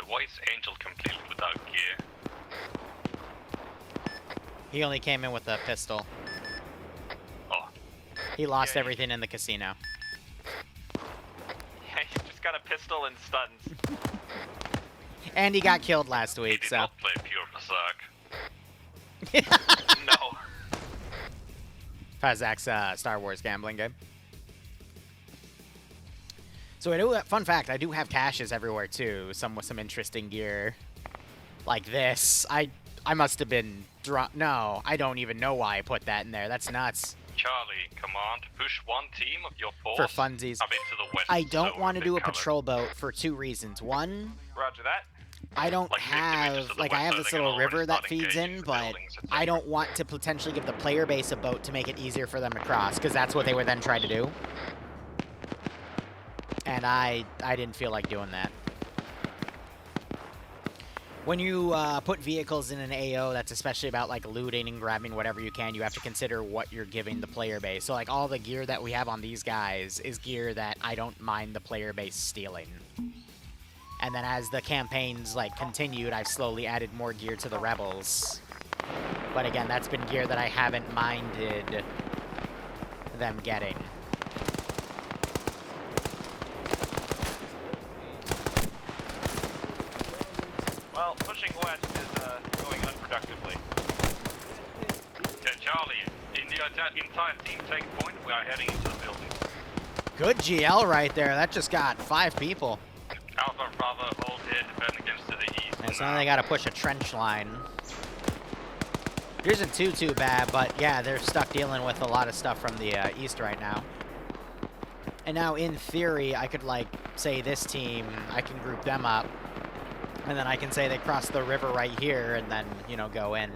Why is Angel completely without gear? He only came in with a pistol. Oh. He lost everything in the casino. Yeah, he just got a pistol and stuns. And he got killed last week, so. Not play pure berserk. No. Fazak's Star Wars gambling game. So I do. Fun fact: I do have caches everywhere too. Some with some interesting gear, like this. I must have been drunk. No, I don't even know why I put that in there. That's nuts. Charlie, command, push 1 team of your force. For funsies. A bit to the west. I don't so want to do a covered. patrol boat for 2 reasons. One, Roger that. I don't have, like, I have this little river that feeds in, but I don't want to potentially give the player base a boat to make it easier for them to cross, because that's what they would then try to do. And I didn't feel like doing that. When you put vehicles in an AO, that's especially about, like, looting and grabbing whatever you can, you have to consider what you're giving the player base. So, like, all the gear that we have on these guys is gear that I don't mind the player base stealing. And then as the campaigns, like, continued, I've slowly added more gear to the rebels. But again, that's been gear that I haven't minded them getting. Well, pushing west is going unproductively. Okay, Charlie, entire team take point. We are heading into the building. Good GL right there. That just got 5 people. Alpha and Bravo, hold here, defend against to the east. And so now they gotta push a trench line. It isn't too bad, but yeah, they're stuck dealing with a lot of stuff from the east right now. And now, in theory, I could, like, say this team, I can group them up. And then I can say they cross the river right here and then, you know, go in.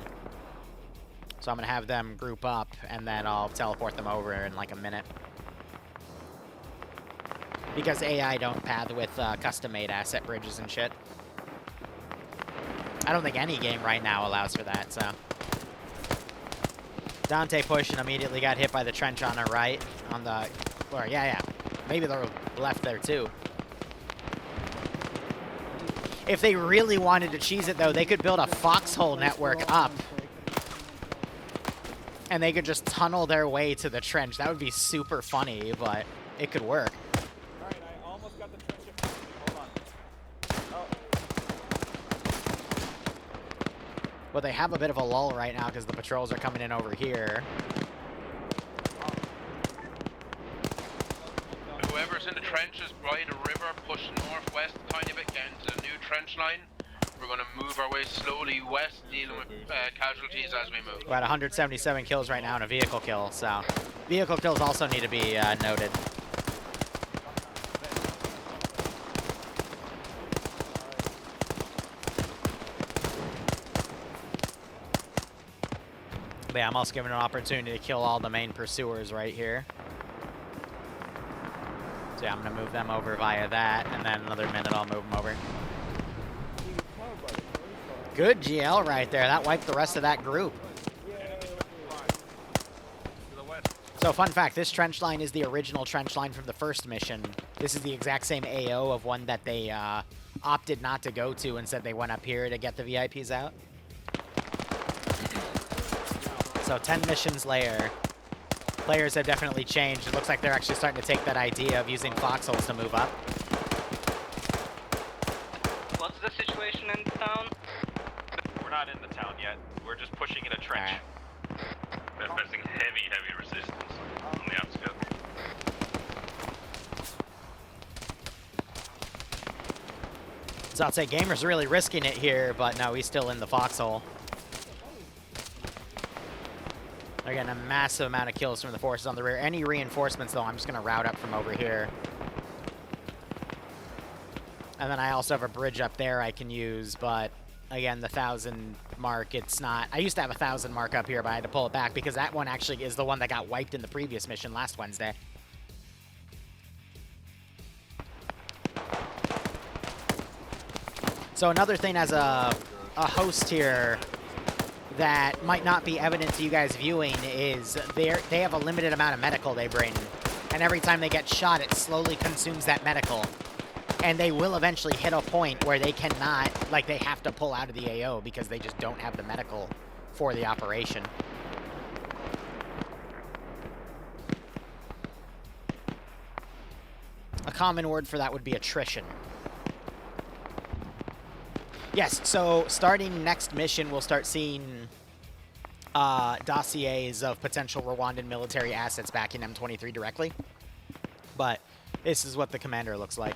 So I'm gonna have them group up, and then I'll teleport them over in, like, a minute. Because AI don't path with custom-made asset bridges and shit. I don't think any game right now allows for that, so. Dante pushed and immediately got hit by the trench on our right. On the, or yeah. Maybe they're left there too. If they really wanted to cheese it though, they could build a foxhole network up. And they could just tunnel their way to the trench. That would be super funny, but it could work. Alright, I almost got the trench. Hold on. Well, they have a bit of a lull right now because the patrols are coming in over here. Whoever's in the trenches by the river, push northwest a tiny bit, get into the new trench line. We're going to move our way slowly west, dealing with casualties as we move. We're at 177 kills right now and a vehicle kill, so vehicle kills also need to be noted. But yeah, I'm also given an opportunity to kill all the main pursuers right here. So yeah, I'm going to move them over via that, and then another minute I'll move them over. Good GL right there. That wiped the rest of that group. So fun fact, this trench line is the original trench line from the first mission. This is the exact same AO of one that they opted not to go to and said they went up here to get the VIPs out. So 10 missions later, players have definitely changed. It looks like they're actually starting to take that idea of using foxholes to move up. What's the situation in town? We're not in the town yet. We're just pushing in a trench. They're facing heavy resistance on the outskirts. So I'd say Gamer's really risking it here, but no, he's still in the foxhole. They're getting a massive amount of kills from the forces on the rear. Any reinforcements, though, I'm just going to route up from over here. And then I also have a bridge up there I can use, but again, the 1,000 mark, it's not... I used to have a 1,000 mark up here, but I had to pull it back because that one actually is the one that got wiped in the previous mission last Wednesday. So another thing as a host here that might not be evident to you guys viewing is they have a limited amount of medical they bring. And every time they get shot, it slowly consumes that medical. And they will eventually hit a point where they cannot, like they have to pull out of the AO because they just don't have the medical for the operation. A common word for that would be attrition. Yes, so starting next mission, we'll start seeing dossiers of potential Rwandan military assets back in M23 directly. But this is what the commander looks like.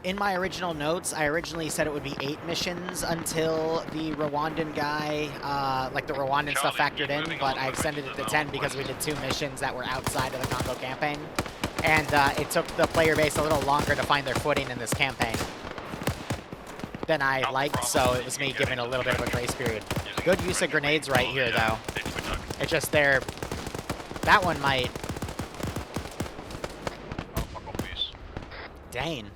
In my original notes, I originally said it would be 8 missions until the Rwandan guy, like the Rwandan stuff factored in, but I extended it to 10 because we did 2 missions that were outside of the Congo campaign. And it took the player base a little longer to find their footing in this campaign than I liked, so it was me giving a little bit of a grace period. Good use of grenades right here, though. It's just that one might... Dang.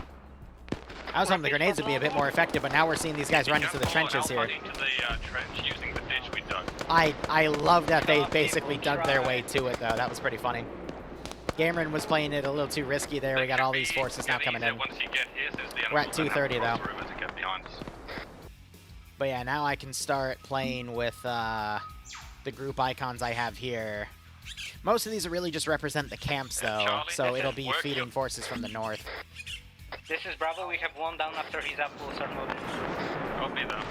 I was hoping the grenades would be a bit more effective, but now we're seeing these guys run into the trenches here. I love that they basically dug their way to it, though. That was pretty funny. Gamerin was playing it a little too risky there. We got all these forces now coming in. We're at 230, though. But yeah, now I can start playing with the group icons I have here. Most of these really just represent the camps, though, so it'll be feeding forces from the north. This is Bravo, we have one down after his up, we'll start moving. Copy that.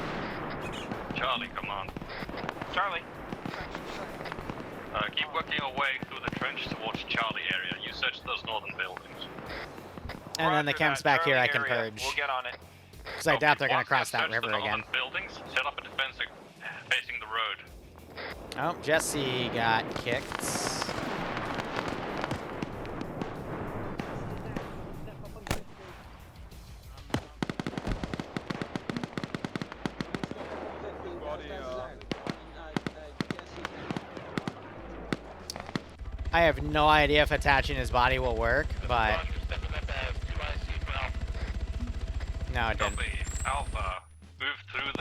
Charlie, come on. Charlie. Keep working your way through the trench towards Charlie area. You search those northern buildings. And then the camps back here I can purge. We'll get on it. Because I doubt they're going to cross that river again. Buildings, set up a defense facing the road. Oh, Jesse got kicked. I have no idea if attaching his body will work, but... No, it didn't. Alpha, move through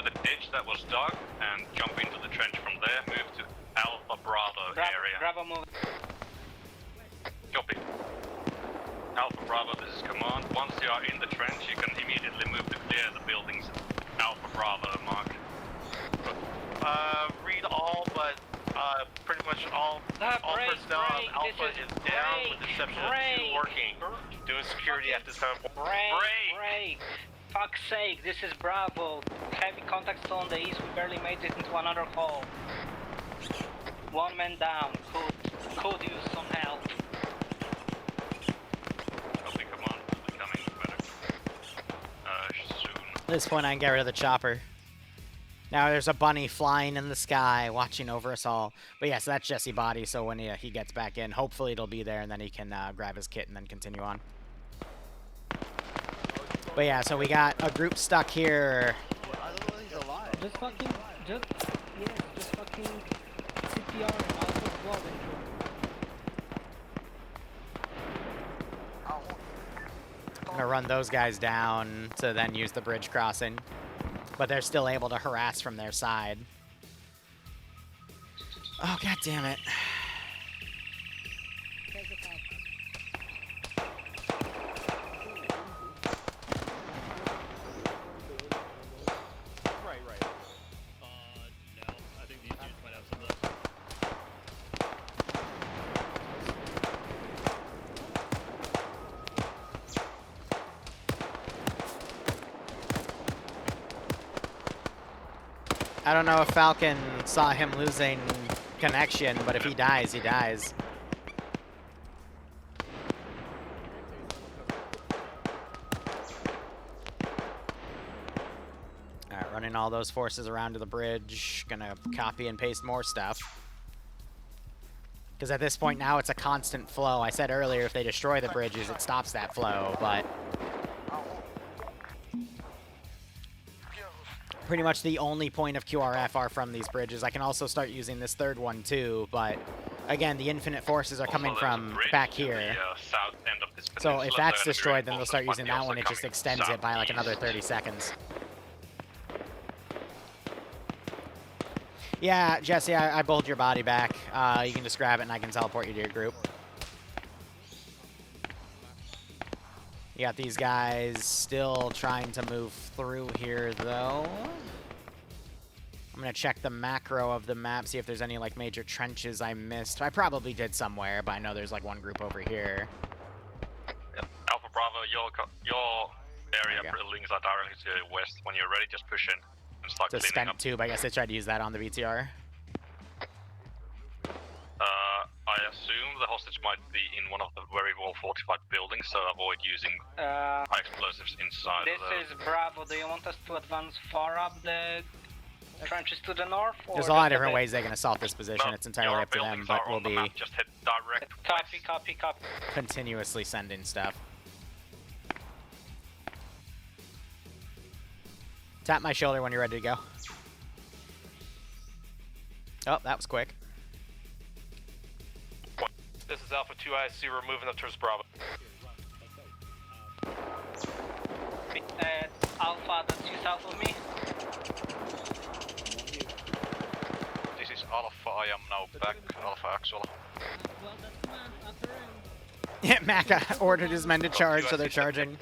the ditch that was dug and jump into the trench from there. Move to Alpha Bravo area. Bravo, move. Copy. Alpha Bravo, this is command. Once you are in the trench, you can immediately move to clear the buildings. Alpha Bravo, mark. Read all, but pretty much all personnel on Alpha is down with the exception of 2 working. Doing security at this time. Break. fuck's sake, this is Bravo. Heavy contact still on the east, we barely made it into another hole. One man down, could use some help. Copy, come on, we're coming better. Soon. At this point, I can get rid of the chopper. Now there's a bunny flying in the sky, watching over us all. But yeah, so that's Jesse Body, so when he gets back in, hopefully it'll be there, and then he can grab his kit and then continue on. But yeah, so we got a group stuck here. Just fucking, just fucking CPR Alpha's blood. I'm gonna run those guys down to then use the bridge crossing. But they're still able to harass from their side. Oh, god damn it. Right. No. I think these dudes might have some of that. I don't know if Falcon saw him losing connection, but if he dies, he dies. Alright, running all those forces around to the bridge. Gonna copy and paste more stuff. Because at this point now it's a constant flow. I said earlier if they destroy the bridges, it stops that flow, but pretty much the only point of QRF are from these bridges. I can also start using this third one too, but again, the infinite forces are coming from back here. South end of this So if peninsula, that's the destroyed, then they'll reinforcements start might using be that also one. It just coming extends it by like another 30 seconds. Yeah, Jesse, I bowled your body back. You can just grab it and I can teleport you to your group. You got these guys still trying to move through here, though. I'm gonna check the macro of the map, see if there's any like major trenches I missed. I probably did somewhere, but I know there's like one group over here. Yep. Alpha Bravo, your area buildings are directly to the west. When you're ready, just push in and start It's a cleaning spent up. tube. I guess they tried to use that on the VTR. I assume the hostage might be in one of the very well fortified buildings, so avoid using high explosives inside This of the... is Bravo. Do you want us to advance far up the trenches to the north? Or There's a lot of just different bit? ways they can assault this position. It's entirely up to them, but we'll be Just head direct Copy. continuously sending stuff. Tap my shoulder when you're ready to go. Oh, that was quick. This is Alpha 2. I see we're moving up towards Bravo. Alpha, that's you south of me. This is Alpha. I am now back. Alpha Axel. Yeah, Maka ordered his men to charge, so they're charging.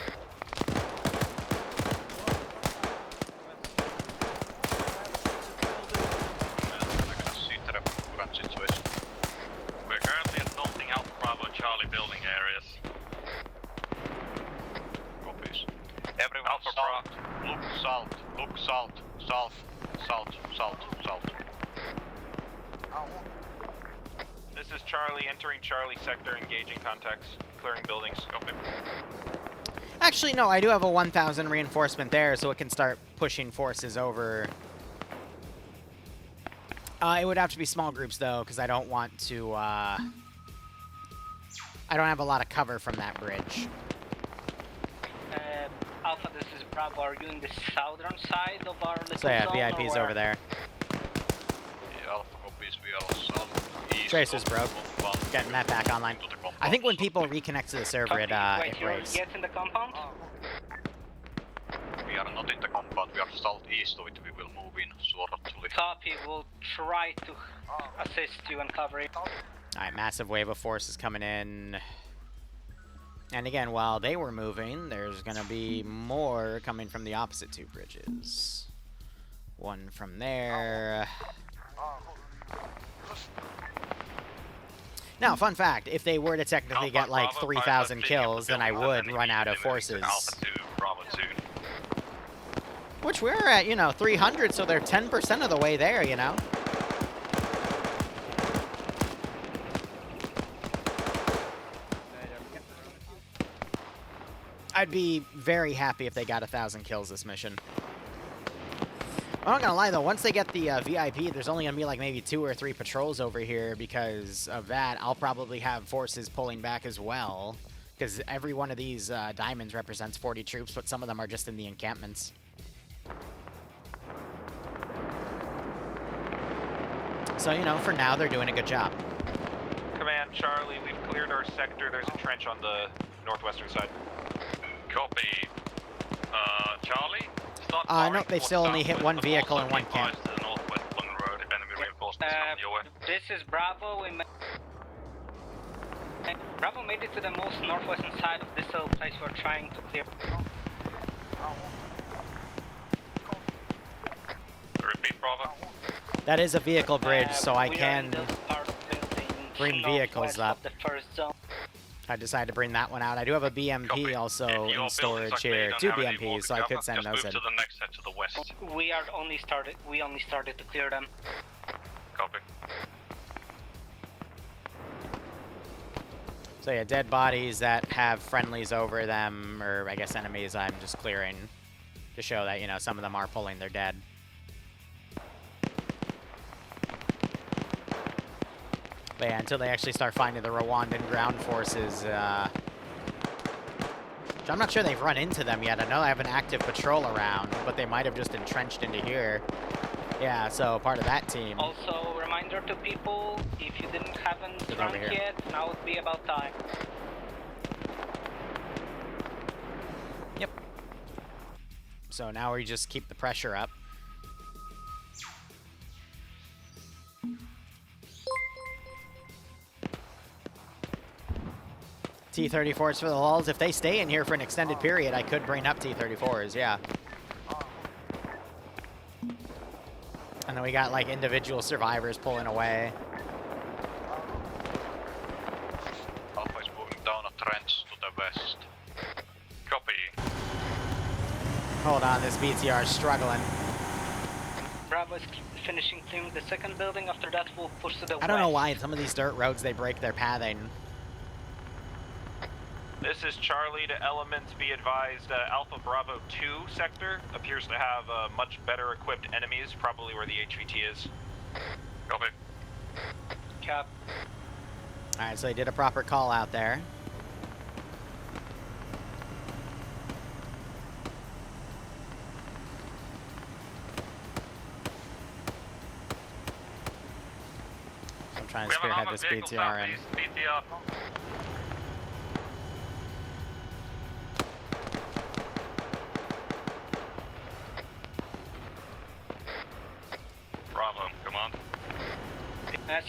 We're currently assaulting Alpha Bravo Charlie building areas. Copies. Everyone Alpha salt. Look salt. Look salt. Salt. This is Charlie entering Charlie sector, engaging contacts, clearing buildings. Copy. Actually, no, I do have a 1,000 reinforcement there, so it can start pushing forces over. It would have to be small groups, though, because I don't want to, I don't have a lot of cover from that bridge. Alpha, this is Bravo. Are you in the southern side of our little So yeah, zone, VIP's or over there. Yeah, Alpha copies. We are southeast. Tracer's broke. Getting that back online. I think when people reconnect to the server, it you're breaks. yet in the compound? We are not in the compound. We are southeast of it. We will move in shortly. Copy. We'll try to assist you in covering. Alright, massive wave of forces coming in. And again, while they were moving, there's going to be more coming from the opposite two bridges. One from there. Now, fun fact, if they were to technically get like 3,000 kills, then I would run out of forces. Alpha 2, Bravo 2. Which we're at, you know, 300, so they're 10% of the way there, you know? I'd be very happy if they got 1,000 kills this mission. I'm not gonna lie though, once they get the VIP, there's only gonna be like maybe 2 or 3 patrols over here. Because of that, I'll probably have forces pulling back as well. Because every one of these diamonds represents 40 troops, but some of them are just in the encampments. So, you know, for now, they're doing a good job. Command, Charlie, we've cleared our sector. There's a trench on the northwestern side. Copy. Charlie? No, they still only hit 1 vehicle and 1 camp. This is Bravo. Bravo made it to the most northwestern side of this little place we're trying to clear. Repeat, Bravo. That is a vehicle bridge, so I can bring vehicles up. I decided to bring that one out. I do have a BMP also in storage here. 2 BMPs, so I could send those in. To the next set to the west. We only started to clear them. Copy. So yeah, dead bodies that have friendlies over them, or I guess enemies, I'm just clearing to show that, you know, some of them are pulling their dead. But yeah, until they actually start finding the Rwandan ground forces, which I'm not sure they've run into them yet. I know I have an active patrol around, but they might have just entrenched into here. Yeah, so part of that team. Also, reminder to people, if you haven't drunk yet, now would be about time. Yep. So now we just keep the pressure up. T-34s for the lulls. If they stay in here for an extended period, I could bring up T-34s, yeah. And then we got like individual survivors pulling away. Alpha is moving down a trench to the west. Copy. Hold on, this BTR is struggling. Bravo is finishing clearing the second building. After that, we'll push to the west. I don't know why some of these dirt roads, they break their pathing. This is Charlie to elements. Be advised, Alpha Bravo 2 sector appears to have much better equipped enemies, probably where the HVT is. Copy. Cap. Alright, so they did a proper call out there. So I'm trying to spearhead this BTR in. BTR. Bravo, come on.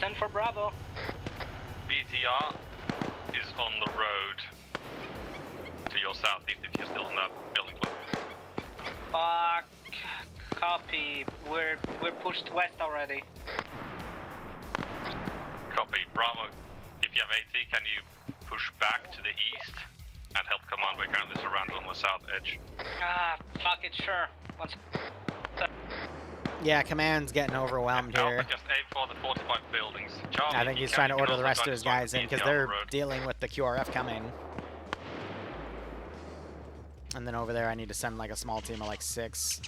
Send for Bravo. BTR is on the road to your southeast if you're still in that building. Fuck. Copy. We're pushed west already. Copy. Bravo. If you have AT, can you push back to the east and help command? We're currently surrounded on the south edge. Fuck it, sure. Yeah, command's getting overwhelmed here. Just aim for the 45 buildings. Charlie, I think he's trying to order the rest of his guys in because they're dealing with the QRF coming. And then over there I need to send like a small team of like 6.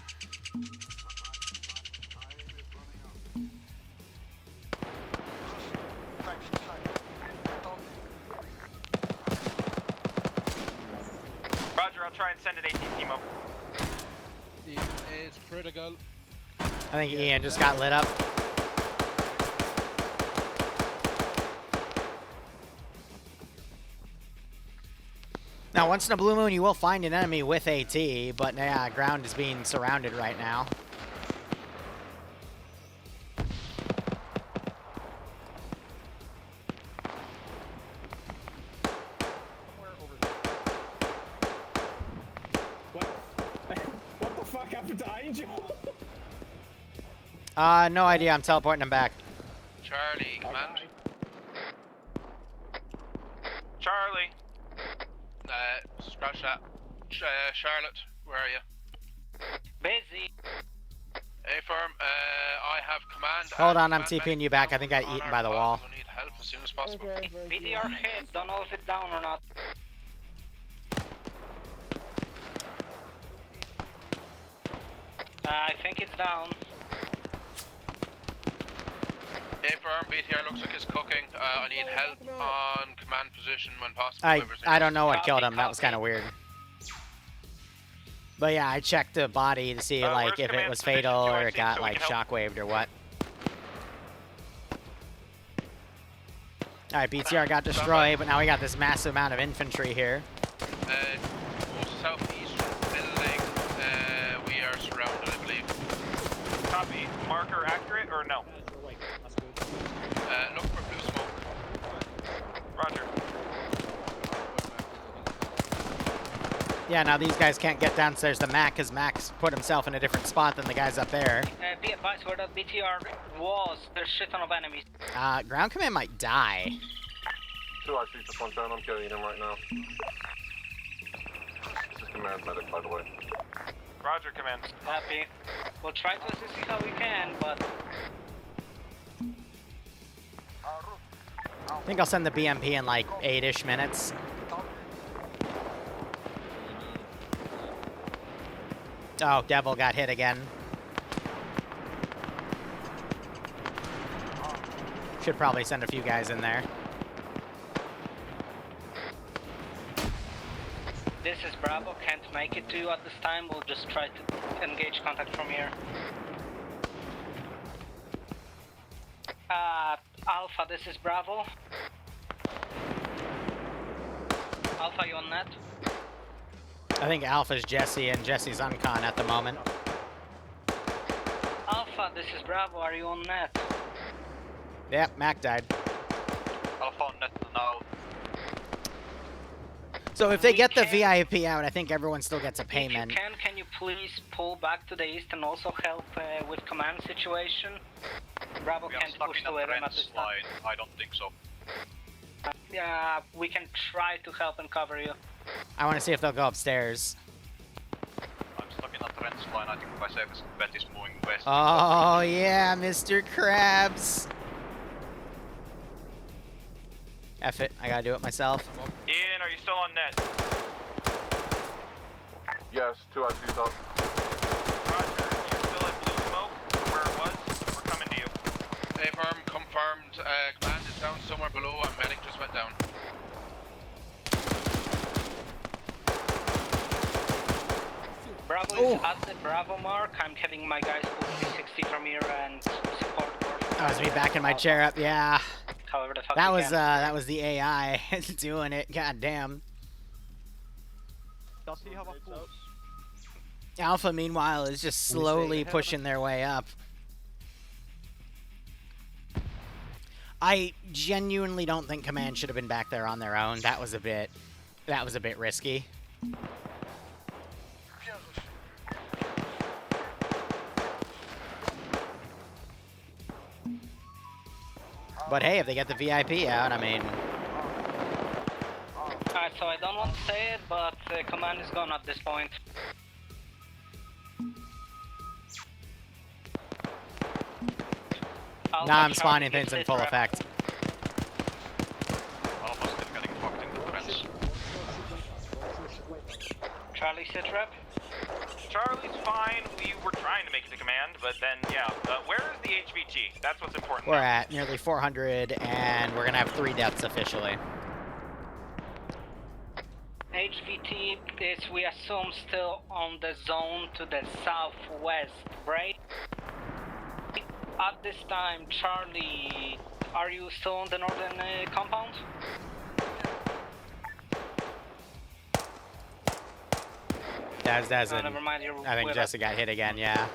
Roger, I'll try and send an AT team up. Team is critical. I think Ian just got lit up. Now, once in a blue moon, you will find an enemy with AT, but yeah, ground is being surrounded right now. What the fuck happened to Angel? No idea. I'm teleporting him back. Charlie, command. Charlie. Scratch that. Charlotte, where are you? Busy. A firm, I have command. Hold on, I'm command TPing you back. I think I got eaten by the wall. We need help as soon as possible. BDR hit, don't know if it's down or not. I think it's down. A firm, BTR looks like it's cooking. I need help on command position when possible. I don't know what killed him. That was kind of weird. But yeah, I checked the body to see like if it was fatal or it got like shockwaved or what. Alright, BTR got destroyed, but now we got this massive amount of infantry here. Southeast building, we are surrounded, I believe. Copy. Marker accurate or no? Look for blue smoke. Roger. Yeah, now these guys can't get downstairs to Mac because Mac's put himself in a different spot than the guys up there. Be advised where the BTR was. There's shit ton of enemies. Ground command might die. 2 actually just went down. I'm carrying him right now. This is command medic, by the way. Roger, command. Happy. We'll try to assist you how we can, but... I think I'll send the BMP in like 8-ish minutes. Oh, Devil got hit again. Should probably send a few guys in there. This is Bravo, can't make it to you at this time. We'll just try to engage contact from here. Alpha, this is Bravo. Alpha, you on net? I think Alpha's Jesse and Jesse's uncon at the moment. Alpha, this is Bravo, are you on net? Yep, Mac died. Alpha on net now. So if they get the VIP out, I think everyone still gets a payment. If you can you please pull back to the east and also help with command situation? Bravo can't push to it at this time. I don't think so. Yeah, we can try to help and cover you. I want to see if they'll go upstairs. I'm stuck in a trench line. I think my safest bet is moving west. Oh yeah, Mr. Krabs. F it, I gotta do it myself. Ian, are you still on net? Yes, 2 ICs up. Roger, you still at blue smoke? Where it was? We're coming to you. A firm, confirmed. Command is down somewhere below. Our medic just went down. Bravo is at the Bravo mark. I'm having my guys pull 360 from here and support. That was me backing my chair up, yeah. However the fuck that was the AI doing it, god damn. Does he have a pulse? Alpha, meanwhile, is just slowly pushing their way up. I genuinely don't think Command should have been back there on their own. That was a bit risky. But hey, if they get the VIP out, I mean... Alright, so I don't want to say it, but command is gone at this point. Nah, I'm spawning things in full effect. Alpha's still getting fucked in the trench. Charlie, sit rep. Charlie's fine. We were trying to make it to command, but then, yeah. Where is the HVT? That's what's important. We're at nearly 400, and we're gonna have 3 deaths officially. HVT is, we assume, still on the zone to the southwest, right? At this time, Charlie, are you still on the northern compound? Never mind, I think Jesse got hit again, yeah.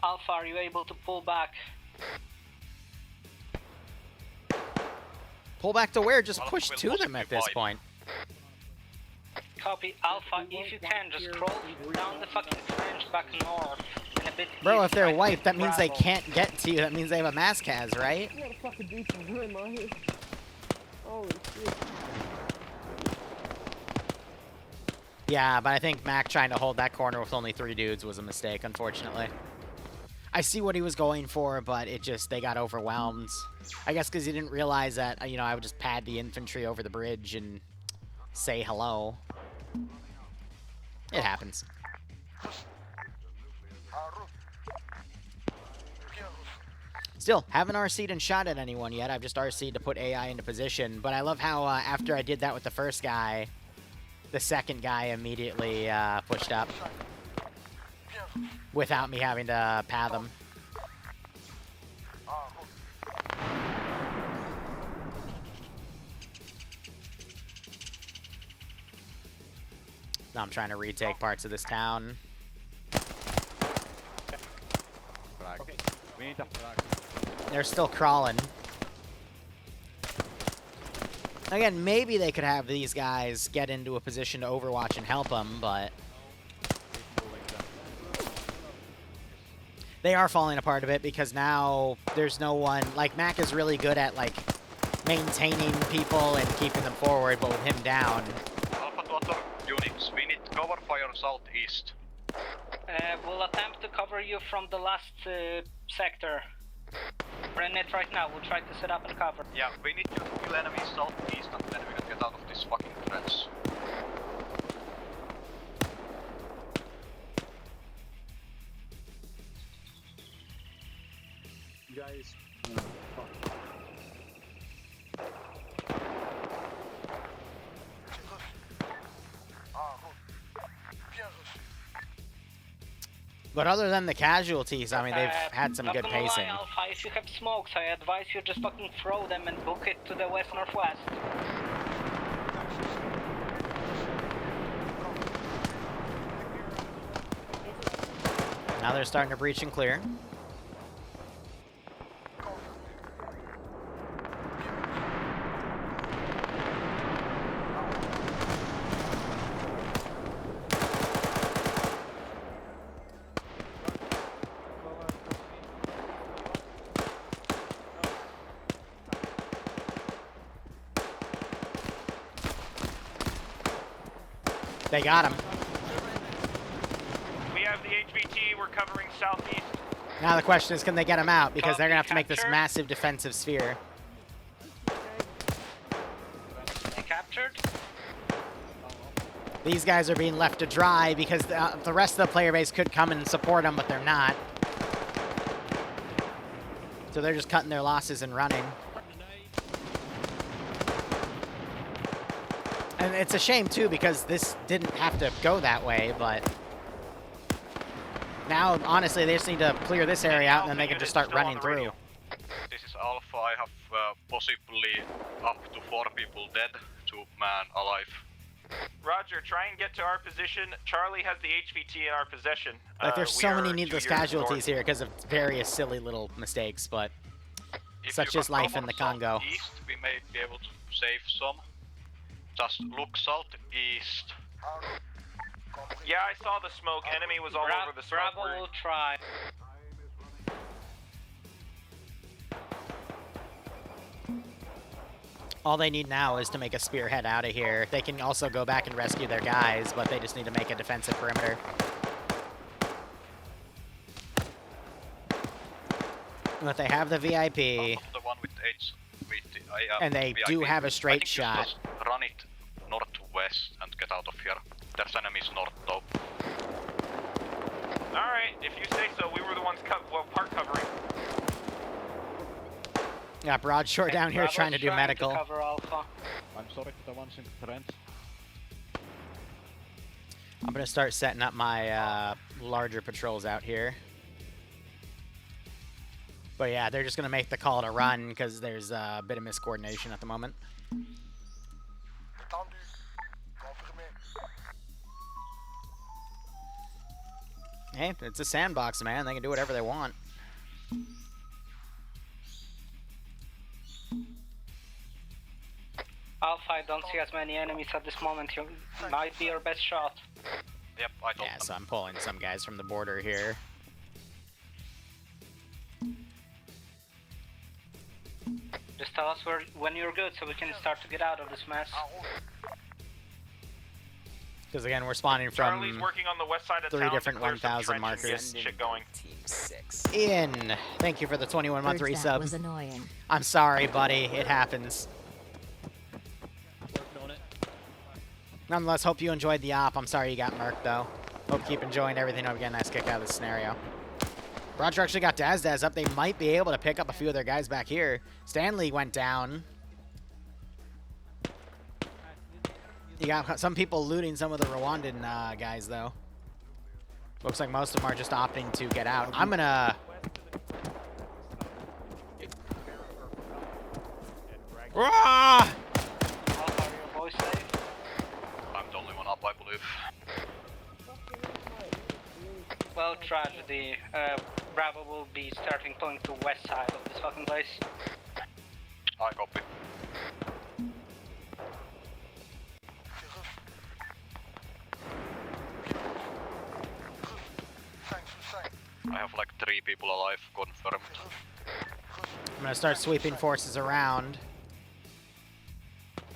Alpha, are you able to pull back? Pull back to where? Just push to them at this point. Copy, Alpha, if you can, just crawl down the fucking trench back north. And a bit Bro, east, if they're right wiped, that means they Bravo. can't get to you. That means they have a mass cas, right? I gotta fucking do some room out here. Holy shit. Yeah, but I think Mac trying to hold that corner with only 3 dudes was a mistake, unfortunately. I see what he was going for, but they got overwhelmed. I guess because he didn't realize that, you know, I would just pad the infantry over the bridge and say hello. It happens. Still, haven't RC'd and shot at anyone yet. I've just RC'd to put AI into position. But I love how after I did that with the first guy, the second guy immediately pushed up without me having to pad them. Now I'm trying to retake parts of this town. Okay. We need to frag. They're still crawling. Again, maybe they could have these guys get into a position to overwatch and help them, but they are falling apart a bit because now there's no one. Like, Mac is really good at, like, maintaining people and keeping them forward, but with him down. Alpha to other units, we need cover fire southeast. We'll attempt to cover you from the last sector. We're in it right now, we'll try to set up and cover. Yeah, we need to kill enemies southeast and then we can get out of this fucking trench. Guys, But other than the casualties, I mean, they've had some good pacing. Alpha, if you have smokes, I advise you just fucking throw them and book it to the west-northwest. Now they're starting to breach and clear. They got him. We have the HVT, we're covering southeast. Now the question is, can they get him out? Because they're going to have to make this massive defensive sphere. They captured? These guys are being left to dry because the rest of the player base could come and support them, but they're not. So they're just cutting their losses and running. And it's a shame, too, because this didn't have to go that way, but now, honestly, they just need to clear this area out, and then they can just start running through. This is Alpha, I have possibly up to 4 people dead, 2 men alive. Roger, try and get to our position. Charlie has the HVT in our possession. Like, there's so many needless casualties here because of various silly little mistakes, but such is life in the Congo. East, we may be able to save some. Just look southeast. Yeah, I saw the smoke. Enemy was all over the smoke. Bravo will try. All they need now is to make a spearhead out of here. They can also go back and rescue their guys, but they just need to make a defensive perimeter. But they have the VIP. The one with and they VIP. do have a straight I think shot. You just run it northwest and get out of here. There's enemies north though. Alright, if you say so, we were the ones part covering. Yeah, Broadshore down here trying to do medical. To cover Alpha. I'm sorry for the ones in the trench. I'm going to start setting up my larger patrols out here. But yeah, they're just going to make the call to run because there's a bit of miscoordination at the moment. Hey, it's a sandbox, man. They can do whatever they want. Alpha, I don't see as many enemies at this moment. You might be our best shot. Yep, I don't. Yeah, so I'm pulling some guys from the border here. Just tell us when you're good so we can start to get out of this mess. Because again, we're spawning Charlie's from working on the west side of 3 town different to clear some 1,000 trench and markers. get shit going. Ian, thank you for the 21-month That resub. was annoying. I'm sorry, buddy. It happens. Working on it. Nonetheless, hope you enjoyed the op. I'm sorry you got murked, though. Hope you keep enjoying everything. Hope you get a nice kick out of this scenario. Roger actually got Daz up. They might be able to pick up a few of their guys back here. Stanley went down. You got some people looting some of the Rwandan guys, though. Looks like most of them are just opting to get out. I'm gonna... Ah! I'm the only one up, I believe. Well, tragedy. Bravo will be starting pulling to west side of this fucking place. I copy. I have like 3 people alive, confirmed. I'm gonna start sweeping forces around.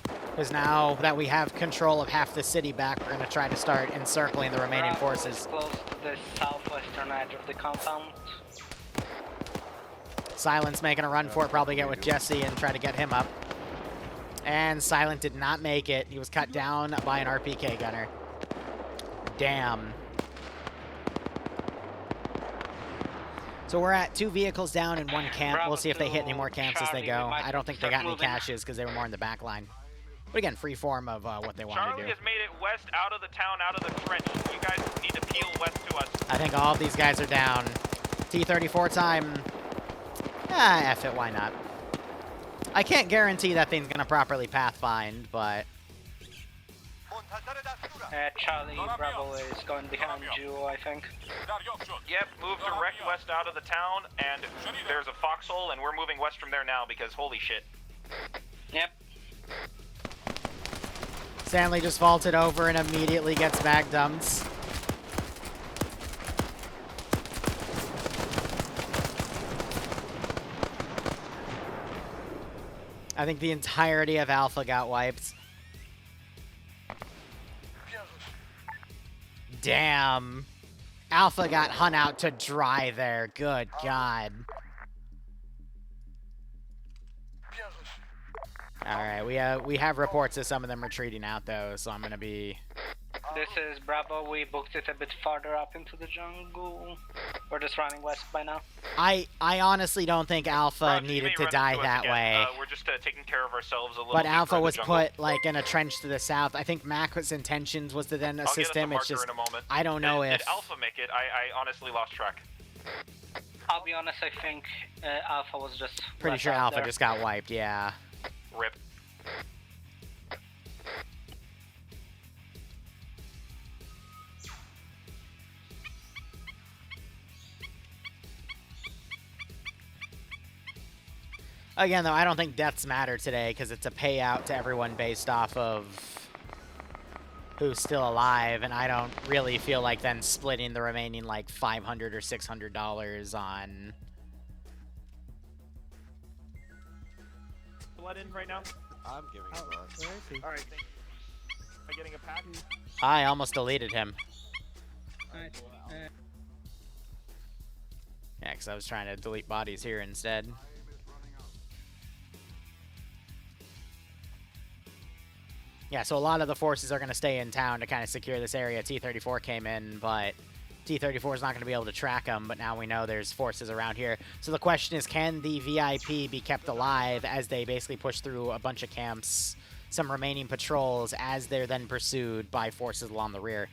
Because now that we have control of half the city back, we're gonna try to start encircling the remaining Bravo forces. is close to the southwestern edge of the compound. Silent's making a run for it, probably get with Jesse and try to get him up. And Silent did not make it. He was cut down by an RPK gunner. Damn. So we're at 2 vehicles down and 1 camp. We'll see if they hit any more camps as they go. I don't think they got any caches because they were more in the back line. But again, free form of what they want to Charlie do. has made it west out of the town, out of the trench. You guys need to peel west to us. I think all of these guys are down. T-34 time. F it, why not? I can't guarantee that thing's going to properly pathfind, but... Charlie, Bravo is going behind you, I think. Yep, move direct west out of the town, and there's a foxhole, and we're moving west from there now because holy shit. Yep. Stanley just vaulted over and immediately gets mag dumps. I think the entirety of Alpha got wiped. Damn. Alpha got hung out to dry there. Good God. Alright, we have reports of some of them retreating out, though, so I'm going to be... This is Bravo. We booked it a bit farther up into the jungle. We're just running west by now. I honestly don't think Alpha Roger, needed to die that way. We're just taking care of ourselves a little But deeper Alpha in the was jungle. put, like, in a trench to the south. I think Mac's intentions was to then assist him. It's just, in a moment. I don't know if... Did Alpha make it? I honestly lost track. I'll be honest, I think Alpha was just... Pretty sure left out Alpha there. just got wiped, yeah. RIP. Again, though, I don't think deaths matter today because it's a payout to everyone based off of who's still alive, and I don't really feel like then splitting the remaining, like, $500 or $600 on... Blood in right now? I'm giving blood. Alright, thank you. Am I getting a pack? I almost deleted him. Yeah, because I was trying to delete bodies here instead. Yeah, so a lot of the forces are going to stay in town to kind of secure this area. T-34 came in, but T-34 is not going to be able to track them, but now we know there's forces around here. So the question is, can the VIP be kept alive as they basically push through a bunch of camps, some remaining patrols, as they're then pursued by forces along the rear?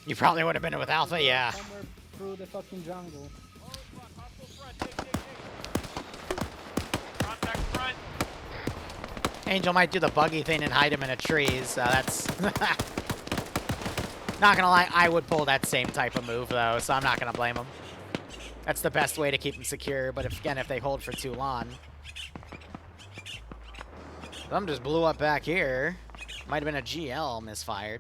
You probably would have been with Alpha, yeah. Somewhere through the fucking jungle. Angel might do the buggy thing and hide him in a tree, so that's... Not gonna lie, I would pull that same type of move, though, so I'm not gonna blame him. That's the best way to keep them secure, but again, if they hold for too long... Some just blew up back here. Might have been a GL misfired.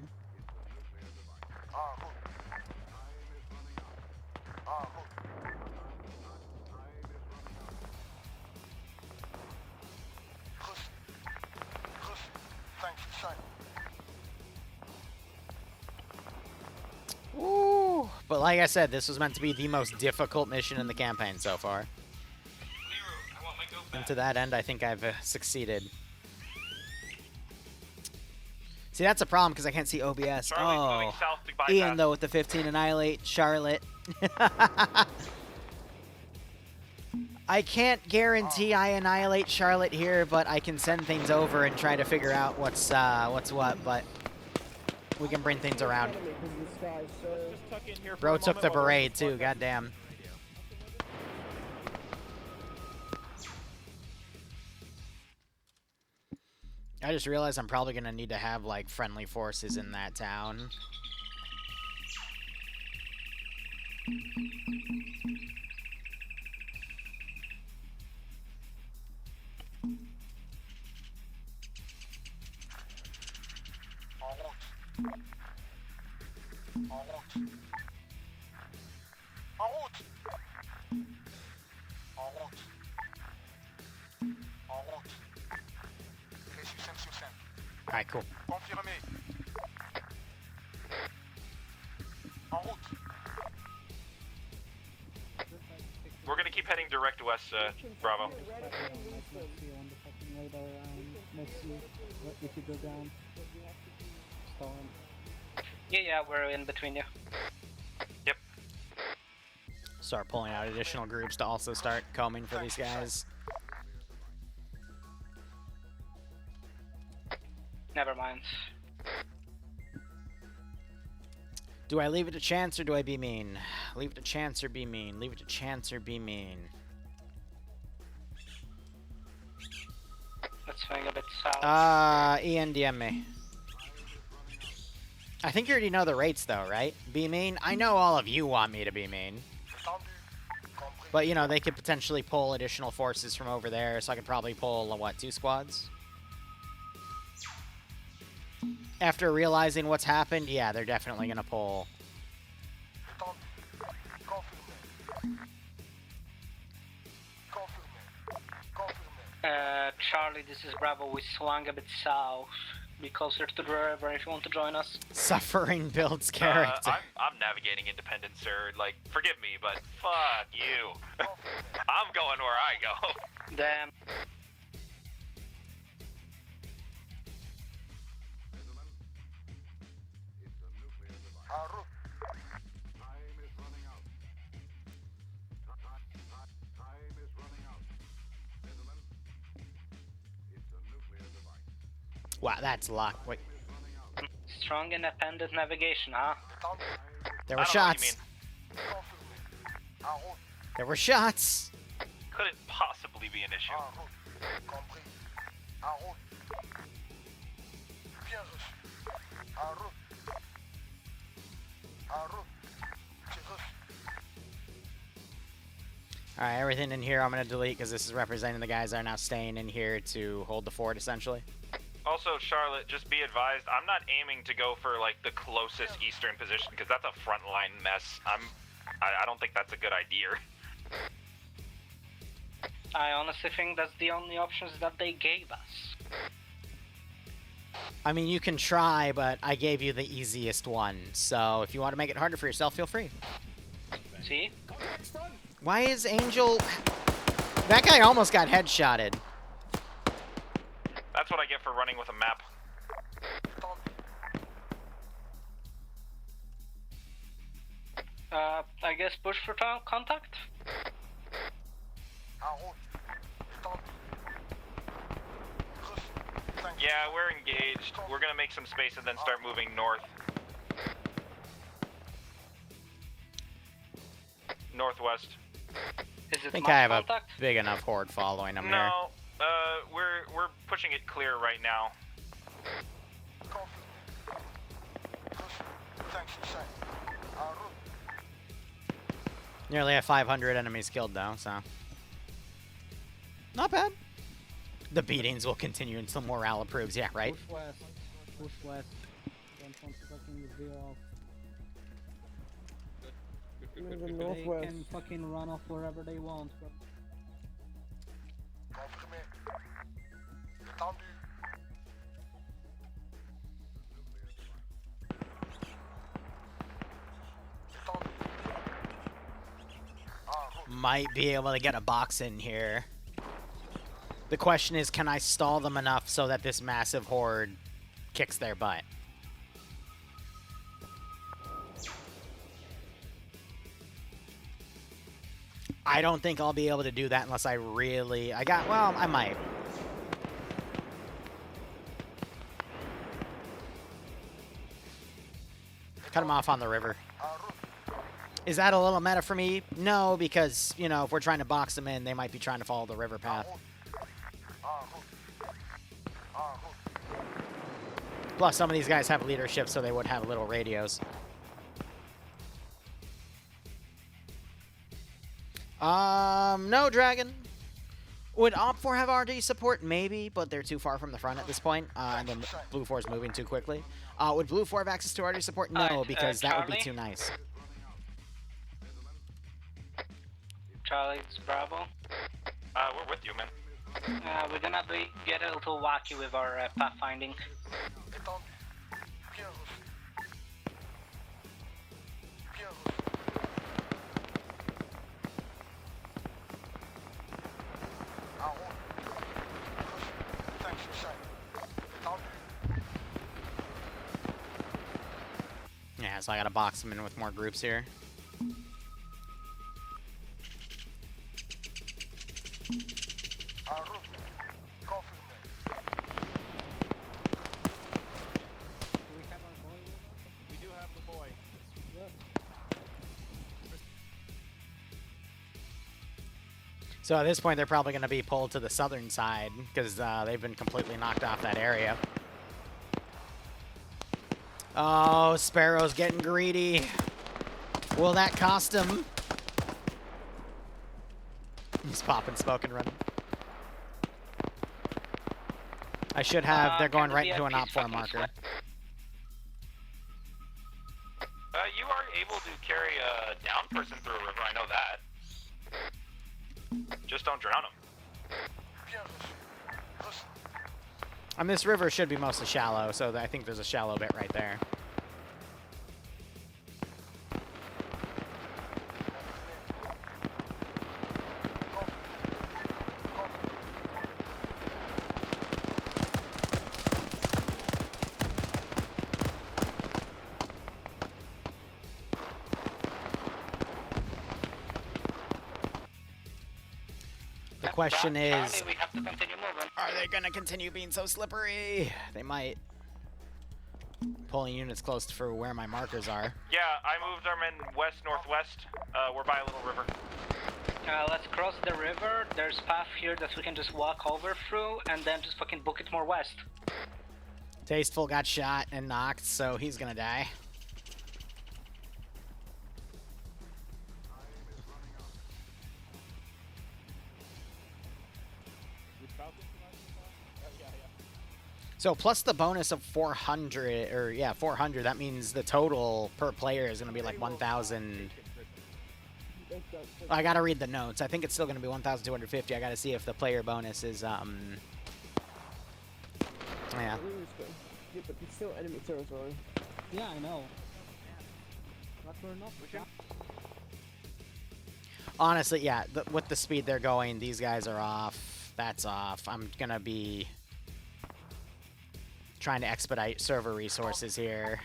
But like I said, this was meant to be the most difficult mission in the campaign so far. And to that end, I think I've succeeded. See, that's a problem because I can't see OBS. Charlie's moving south to bypass. Ian, though, with the 15 annihilate Charlotte. I can't guarantee I annihilate Charlotte here, but I can send things over and try to figure out what's what. But we can bring things around. Bro took the beret too. Goddamn. I just realized I'm probably gonna need to have like friendly forces in that town. Alright, cool. We're gonna keep heading direct west, Bravo. If you go down, storm. Yeah, we're in between you. Yep. Start pulling out additional groups to also start combing for these guys. Never mind. Do I leave it to chance or do I be mean? Leave it to chance or be mean? Leave it to chance or be mean? Let's swing a bit south. Ian, DM me. I think you already know the rates though, right? Be mean? I know all of you want me to be mean. But, you know, they could potentially pull additional forces from over there, so I could probably pull, what, 2 squads? After realizing what's happened, yeah, they're definitely gonna pull. Charlie, this is Bravo. We swung a bit south. Be closer to the river if you want to join us. Suffering builds character. I'm navigating independent, sir. Like, forgive me, but fuck you. I'm going where I go. Damn. Wow, that's luck. Wait. Strong independent navigation, huh? There were shots. There were shots. Couldn't possibly be an issue. Alright, everything in here I'm going to delete because this is representing the guys that are now staying in here to hold the fort, essentially. Also, Charlotte, just be advised, I'm not aiming to go for, like, the closest eastern position, because that's a frontline mess. I don't think that's a good idea. I honestly think that's the only options that they gave us. I mean, you can try, but I gave you the easiest one. So if you want to make it harder for yourself, feel free. See? Why is Angel... That guy almost got headshotted. That's what I get for running with a map. I guess push for contact? Yeah, we're engaged. We're gonna make some space and then start moving north. Northwest. Is it I think I have a big enough horde following him here. No, we're pushing it clear right now. Nearly have 500 enemies killed though, so not bad. The beatings will continue until morale improves. Yeah, right. Push west. Push west. Don't want to fucking veer off. They can fucking run off wherever they want. Bro. might be able to get a box in here. The question is, can I stall them enough so that this massive horde kicks their butt? I don't think I'll be able to do that unless I really... well, I might. Cut him off on the river. Is that a little meta for me? No, because, you know, if we're trying to box them in, they might be trying to follow the river path. Plus, some of these guys have leadership, so they would have little radios. No, Dragon. Would Op4 have RD support? Maybe, but they're too far from the front at this point, and then Blue 4 is moving too quickly. Would Blue 4 have access to RD support? No, because that would be too nice. Charlie, it's Bravo. We're with you, man. We're gonna get a little wacky with our pathfinding. Yeah, so I gotta box them in with more groups here. So at this point, they're probably going to be pulled to the southern side because they've been completely knocked off that area. Oh, Sparrow's getting greedy. Will that cost him? He's popping smoke and running. I should have. They're going right into an Op4 marker. You are able to carry a down person through a river, I know that. Just don't drown him. This river should be mostly shallow, so I think there's a shallow bit right there. The question is, are they going to continue being so slippery? They might. Pulling units close to for where my markers are. Yeah, I moved our men west-northwest. We're by a little river. Let's cross the river. There's a path here that we can just walk over through and then just fucking book it more west. Tasteful got shot and knocked, so he's going to die. So plus the bonus of 400, or yeah, 400, that means the total per player is going to be like 1,000. I got to read the notes. I think it's still going to be 1,250. I got to see if the player bonus is, yeah. Yeah, but it's still enemy territory. Yeah, I know. But we're not. Honestly, yeah, with the speed they're going, these guys are off. That's off. I'm going to be trying to expedite server resources here.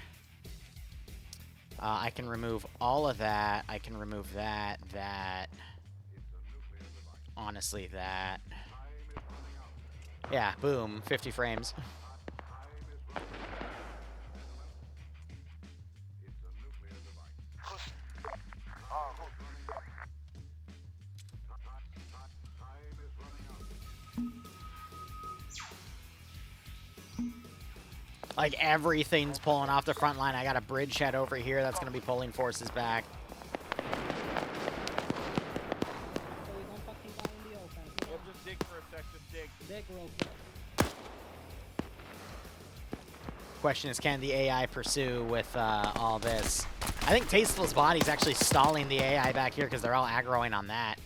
I can remove all of that. I can remove that, honestly, that. Yeah, boom, 50 frames. Like, everything's pulling off the front line. I got a bridgehead over here that's going to be pulling forces back. Just dig for a sec, just dig. Dig real Question is, can the AI pursue with all this? I think Tasteful's body's actually stalling the AI back here because they're all aggroing on that.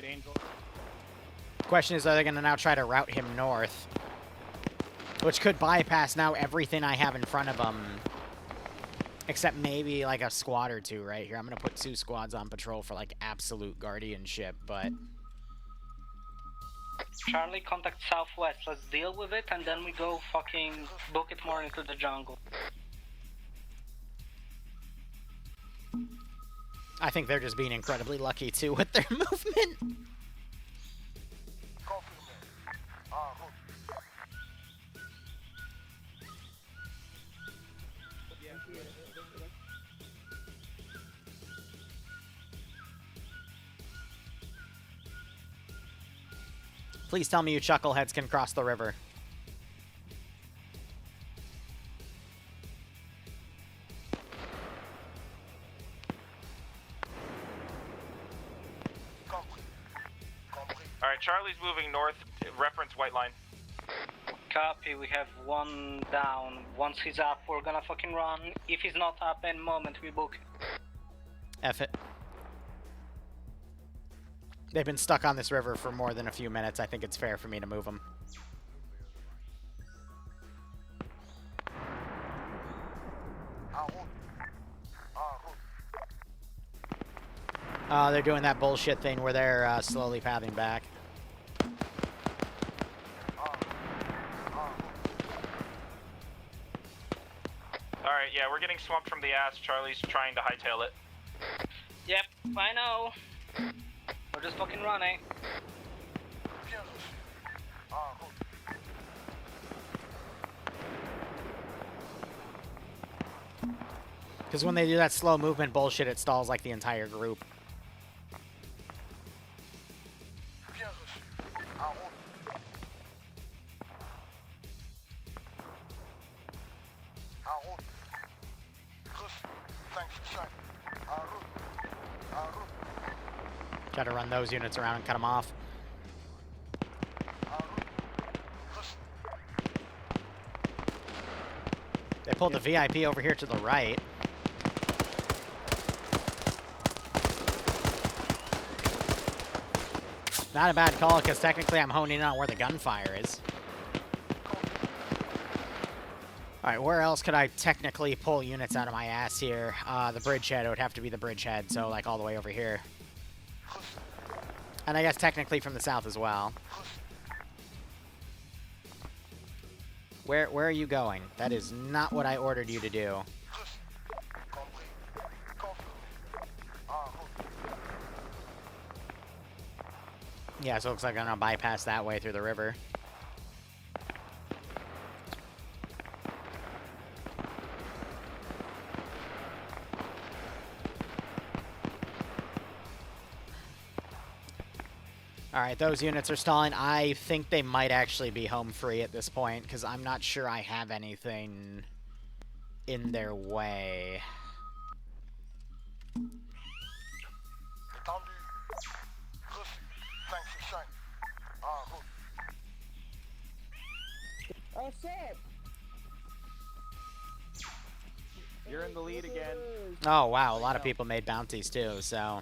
Angel. Question is, are they going to now try to route him north? Which could bypass now everything I have in front of them. Except maybe like a squad or two right here. I'm going to put 2 squads on patrol for like absolute guardianship, but... Charlie, contact southwest. Let's deal with it, and then we go fucking book it more into the jungle. I think they're just being incredibly lucky, too, with their movement. Please tell me you chuckleheads can cross the river. Alright, Charlie's moving north. Reference white line. Copy, we have 1 down. Once he's up, we're gonna fucking run. If he's not up in moment, we book. F it. They've been stuck on this river for more than a few minutes. I think it's fair for me to move them. They're doing that bullshit thing where they're slowly pathing back. Alright, yeah, we're getting swamped from the ass. Charlie's trying to hightail it. Yep, I know. We're just fucking running. Because when they do that slow movement bullshit, it stalls like the entire group. Try to run those units around and cut them off. They pulled the VIP over here to the right. Not a bad call, because technically I'm honing in on where the gunfire is. Alright, where else could I technically pull units out of my ass here? The bridgehead, it would have to be the bridgehead, so like all the way over here. And I guess technically from the south as well. Where are you going? That is not what I ordered you to do. Yeah, so it looks like I'm gonna bypass that way through the river. Alright, those units are stalling. I think they might actually be home free at this point, because I'm not sure I have anything in their way. Oh shit! You're in the lead again. Oh wow, a lot of people made bounties too, so...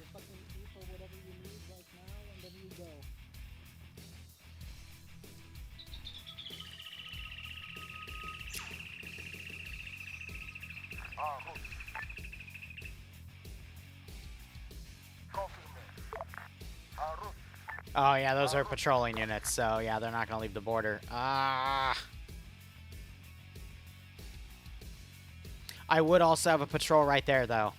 Oh yeah, those are patrolling units, so yeah, they're not gonna leave the border. Ah. I would also have a patrol right there, though.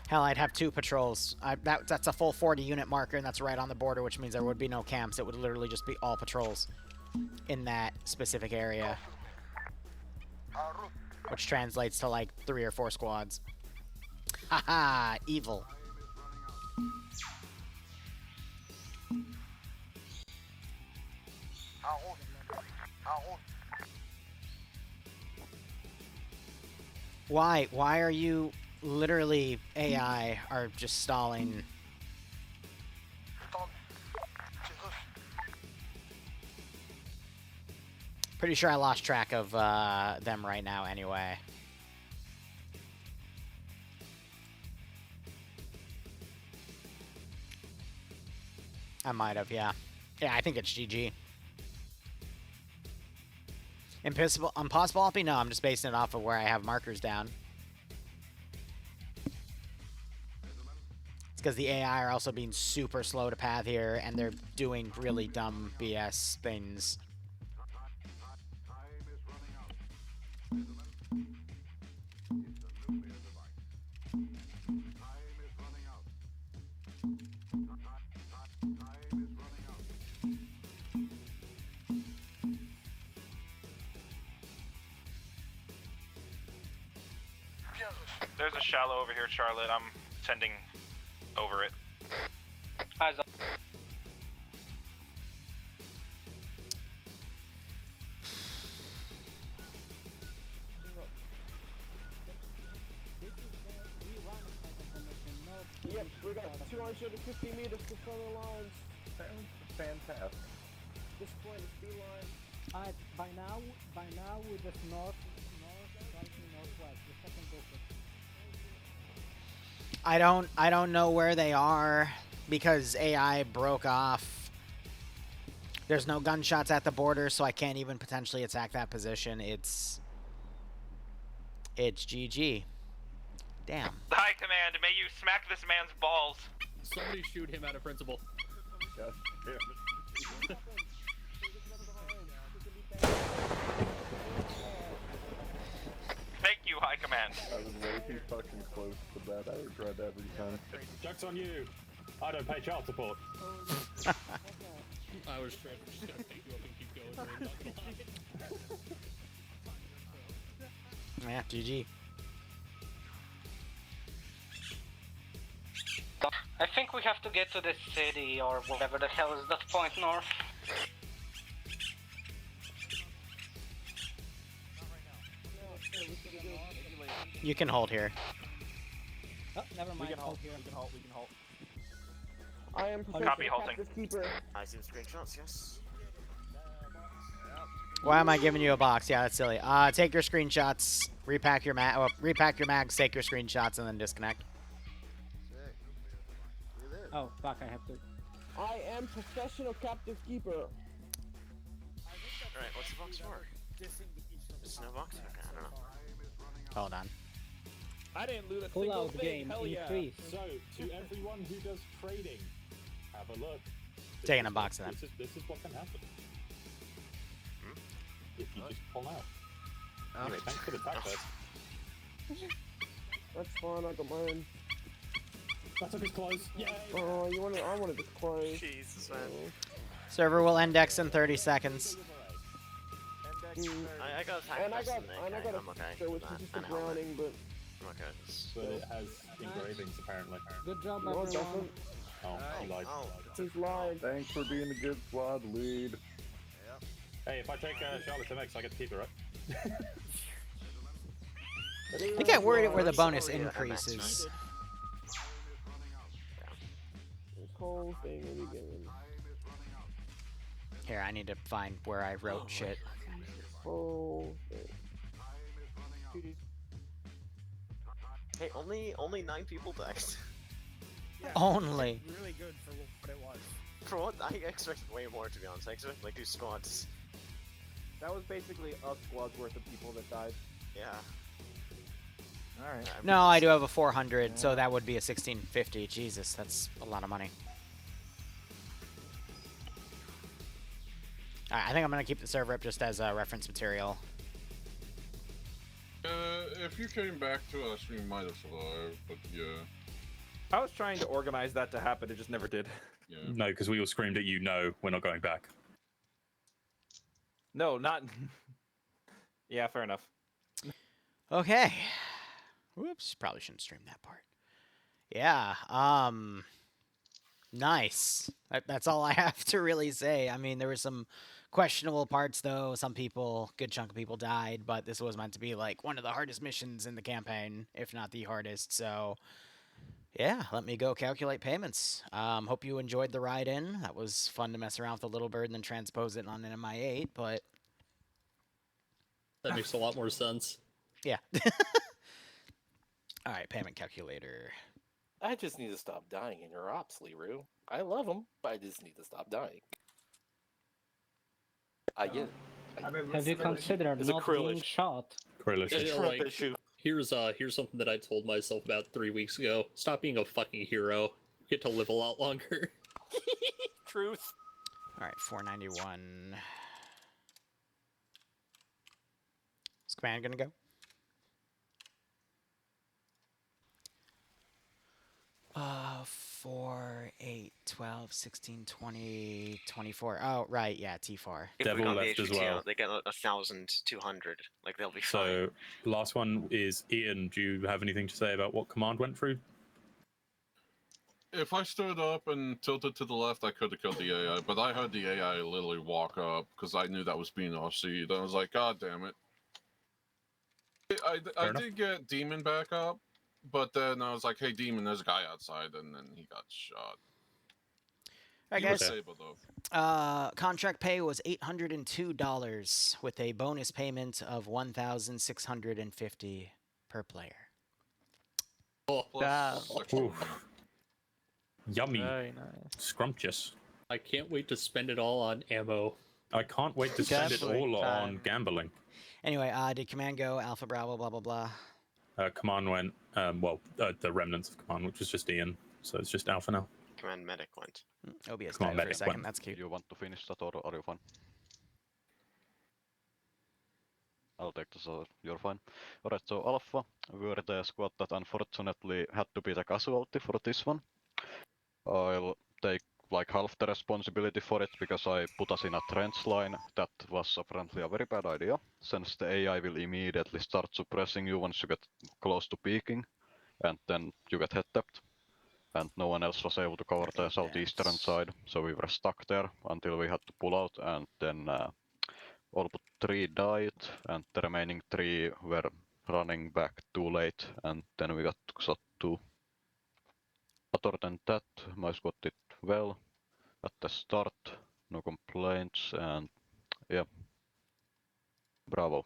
Hell, I'd have 2 patrols. That's a full 40 unit marker, and that's right on the border, which means there would be no camps. It would literally just be all patrols in that specific area, which translates to like 3 or 4 squads. Haha, evil. Why are you literally AI are just stalling? Pretty sure I lost track of them right now anyway. I might have, yeah. Yeah, I think it's GG. Impossible Alpy? No, I'm just basing it off of where I have markers down. It's because the AI are also being super slow to path here, and they're doing really dumb BS things. There's a shallow over here, Charlotte. I'm tending over it. Eyes up. Yep, we got 250 meters to front of the lines. Fantastic. This point is beeline. By now we're just north, northwest. The second go. I don't know where they are because AI broke off. There's no gunshots at the border, so I can't even potentially attack that position. It's GG. Damn. High command, may you smack this man's balls. Somebody shoot him out of principle. God damn it. Thank you, High Command. I was way too fucking close to that. I regret every time. Joke's on you. I don't pay child support. I was just gonna pick you up and keep going. I'm not gonna lie. Yeah, GG. I think we have to get to the city or whatever the hell is that point north. You can hold here. Oh, never mind. We can halt. Here. We can halt. We can halt. I am Copy, halting. captive keeper. I see the screenshots, yes. Why am I giving you a box? Yeah, that's silly. Take your screenshots, repack your repack your mags, take your screenshots, and then disconnect. Oh fuck! I have to. I am professional captive keeper. Alright, what's the box for? There's no box? Okay, I don't know. Hold on. I didn't loot a Pull single out the thing. game. Hell yeah. Increase. So, to everyone who does trading, have a look. Taking a box of them. This is what can happen. If you just pull out. Anyway, thanks for the tag first. That's fine, I got mine. That took us close. Yay! Oh, I wanted to close. Jesus, man. Server will index in 30 seconds. I got a tag And I first got, and and I AK, got I'm okay. so it's just a drowning, but I'm okay. But it has engravings apparently. Good job, no, it everyone. doesn't. Oh, he lied. He's lied. Thanks for being a good squad lead. Hey, if I take Charlotte's MX, I get to keep it, right? I think I worded it where the bonus increases. This whole thing will be given. Here, I need to find where I wrote shit. Whole thing. Hey, only 9 people died. Yeah, only. Really good for what it was. For what? I expected way more, to be honest. I expected like 2 squads. That was basically a squad's worth of people that died. Yeah. Alright. No, I do have a 400, so that would be a 1650. Jesus, that's a lot of money. Alright, I think I'm going to keep the server up just as a reference material. If you came back to us, we might have survived, but yeah. I was trying to organize that to happen, it just never did. Yeah. No, because we all screamed at you, no, we're not going back. No, not... Yeah, fair enough. Okay. Whoops, probably shouldn't stream that part. Yeah, nice. That's all I have to really say. I mean, there were some questionable parts, though. Some people, good chunk of people died, but this was meant to be, like, one of the hardest missions in the campaign, if not the hardest, so... Yeah, let me go calculate payments. Hope you enjoyed the ride in. That was fun to mess around with a little bird and then transpose it on an MI8, but... That makes a lot more sense. Yeah. Alright, payment calculator. I just need to stop dying in your ops, Liru. I love them, but I just need to stop dying. I get it. Have you considered It's a not Krill being issue. shot? Correlation. It's a Yeah, Trump like, issue. Here's something that I told myself about 3 weeks ago. Stop being a fucking hero. You get to live a lot longer. Truth. All right, 491. Is command gonna go? Uh, 4, 8, 12, 16, 20, 24. Oh, right, yeah, T4. If Devil we got left the as HVT well. out, they get 1,200. Like, they'll be fine. So, last one is Ian. Do you have anything to say about what command went through? If I stood up and tilted to the left, I could have killed the AI, but I heard the AI literally walk up because I knew that was being RC'd. I was like, God damn it. I did get Demon back up, but then I was like, hey, Demon, there's a guy outside, and then he got shot. All right, He was guys. disabled, though. Contract pay was $802 with a bonus payment of $1,650 per player. Yummy. Very nice. Scrumptious. I can't wait to spend it all on ammo. I can't wait to spend it all on gambling. Anyway, did command go? Alpha Bravo, blah, blah, blah. Command went, the remnants of command, which was just Ian. So it's just Alpha now. Command medic went. OBS Command died for a medic second, went. that's cute. You want to finish that or are you fine? I'll take this, you're fine. Alright, so Alpha, we were the squad that unfortunately had to be the casualty for this one. I'll take like half the responsibility for it because I put us in a trench line. That was apparently a very bad idea, since the AI will immediately start suppressing you once you get close to peaking, and then you get head tapped. And no one else was able to cover the southeastern side, so we were stuck there until we had to pull out, and then all but 3 died, and the remaining 3 were running back too late, and then we got shot too. Other than that, my squad did well at the start, no complaints, and yeah, bravo.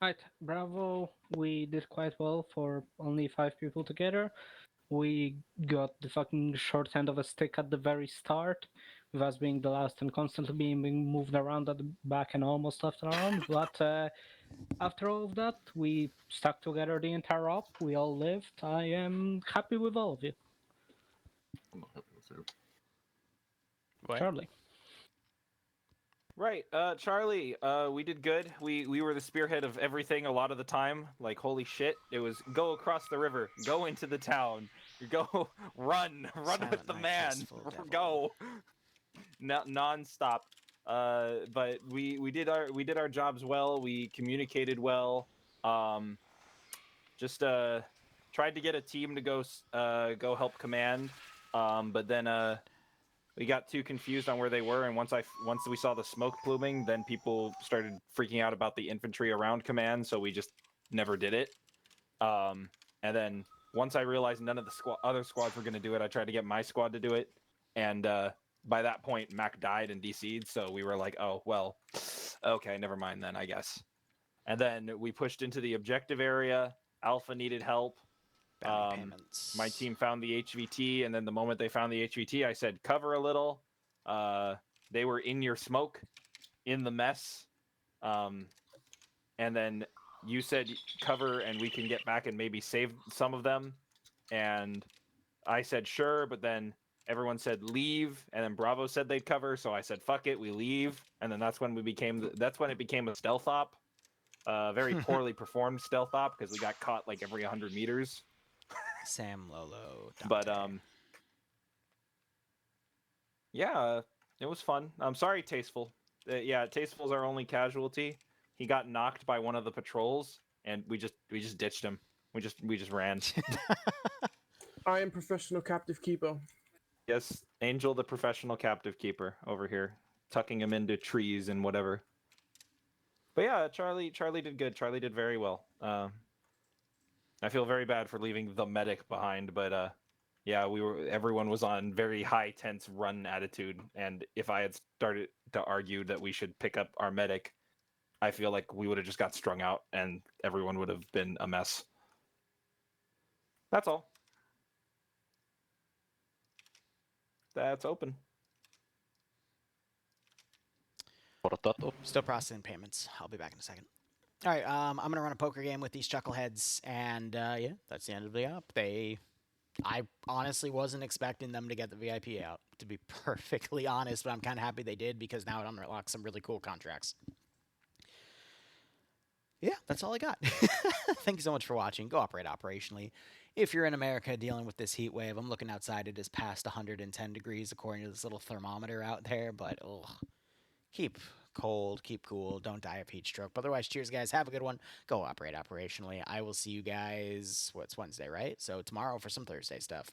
Right, Bravo, we did quite well for only 5 people together. We got the fucking short end of a stick at the very start, with us being the last and constantly being moved around at the back and almost left around. But after all of that, we stuck together the entire op. We all lived. I am happy with all of you. I'm not happy with you. What? Charlie. Right, Charlie, we did good. We were the spearhead of everything a lot of the time. Like, holy shit, it was go across the river, go into the town, go run with the man, go, non-stop. But we did our jobs well. We communicated well. Just tried to get a team to go help command. But then we got too confused on where they were, and once we saw the smoke pluming, then people started freaking out about the infantry around command, so we just never did it. And then once I realized none of the other squads were going to do it, I tried to get my squad to do it, and by that point, Mac died and DC'd, so we were like, oh, well, okay, never mind then, I guess. And then we pushed into the objective area. Alpha needed help. My team found the HVT, and then the moment they found the HVT, I said, cover a little. They were in your smoke, in the mess. And then you said, cover, and we can get back and maybe save some of them. And I said, sure, but then everyone said, leave, and then Bravo said they'd cover, so I said, fuck it, we leave. And then that's when it became a stealth op. Very poorly performed stealth op, because we got caught like every 100 meters. Sam Lolo. But yeah, it was fun. I'm sorry, Tasteful. Yeah, Tasteful's our only casualty. He got knocked by one of the patrols, and we just ditched him. We just ran. I am professional captive keeper. Yes, Angel, the professional captive keeper, over here, tucking him into trees and whatever. But yeah, Charlie did good. Charlie did very well. I feel very bad for leaving the medic behind, but yeah, everyone was on very high tense run attitude, and if I had started to argue that we should pick up our medic, I feel like we would have just got strung out and everyone would have been a mess. That's all. That's open. Still processing payments. I'll be back in a second. All right, I'm gonna run a poker game with these chuckleheads, and yeah, that's the end of the op. I honestly wasn't expecting them to get the VIP out, to be perfectly honest, but I'm kind of happy they did because now it unlocks some really cool contracts. Yeah, that's all I got. Thank you so much for watching. Go operate operationally. If you're in America dealing with this heat wave, I'm looking outside. It is past 110 degrees according to this little thermometer out there, but ugh. Keep cold, keep cool, don't die of heat stroke. But otherwise, cheers, guys. Have a good one. Go operate operationally. I will see you guys, what's Wednesday, right? So tomorrow for some Thursday stuff.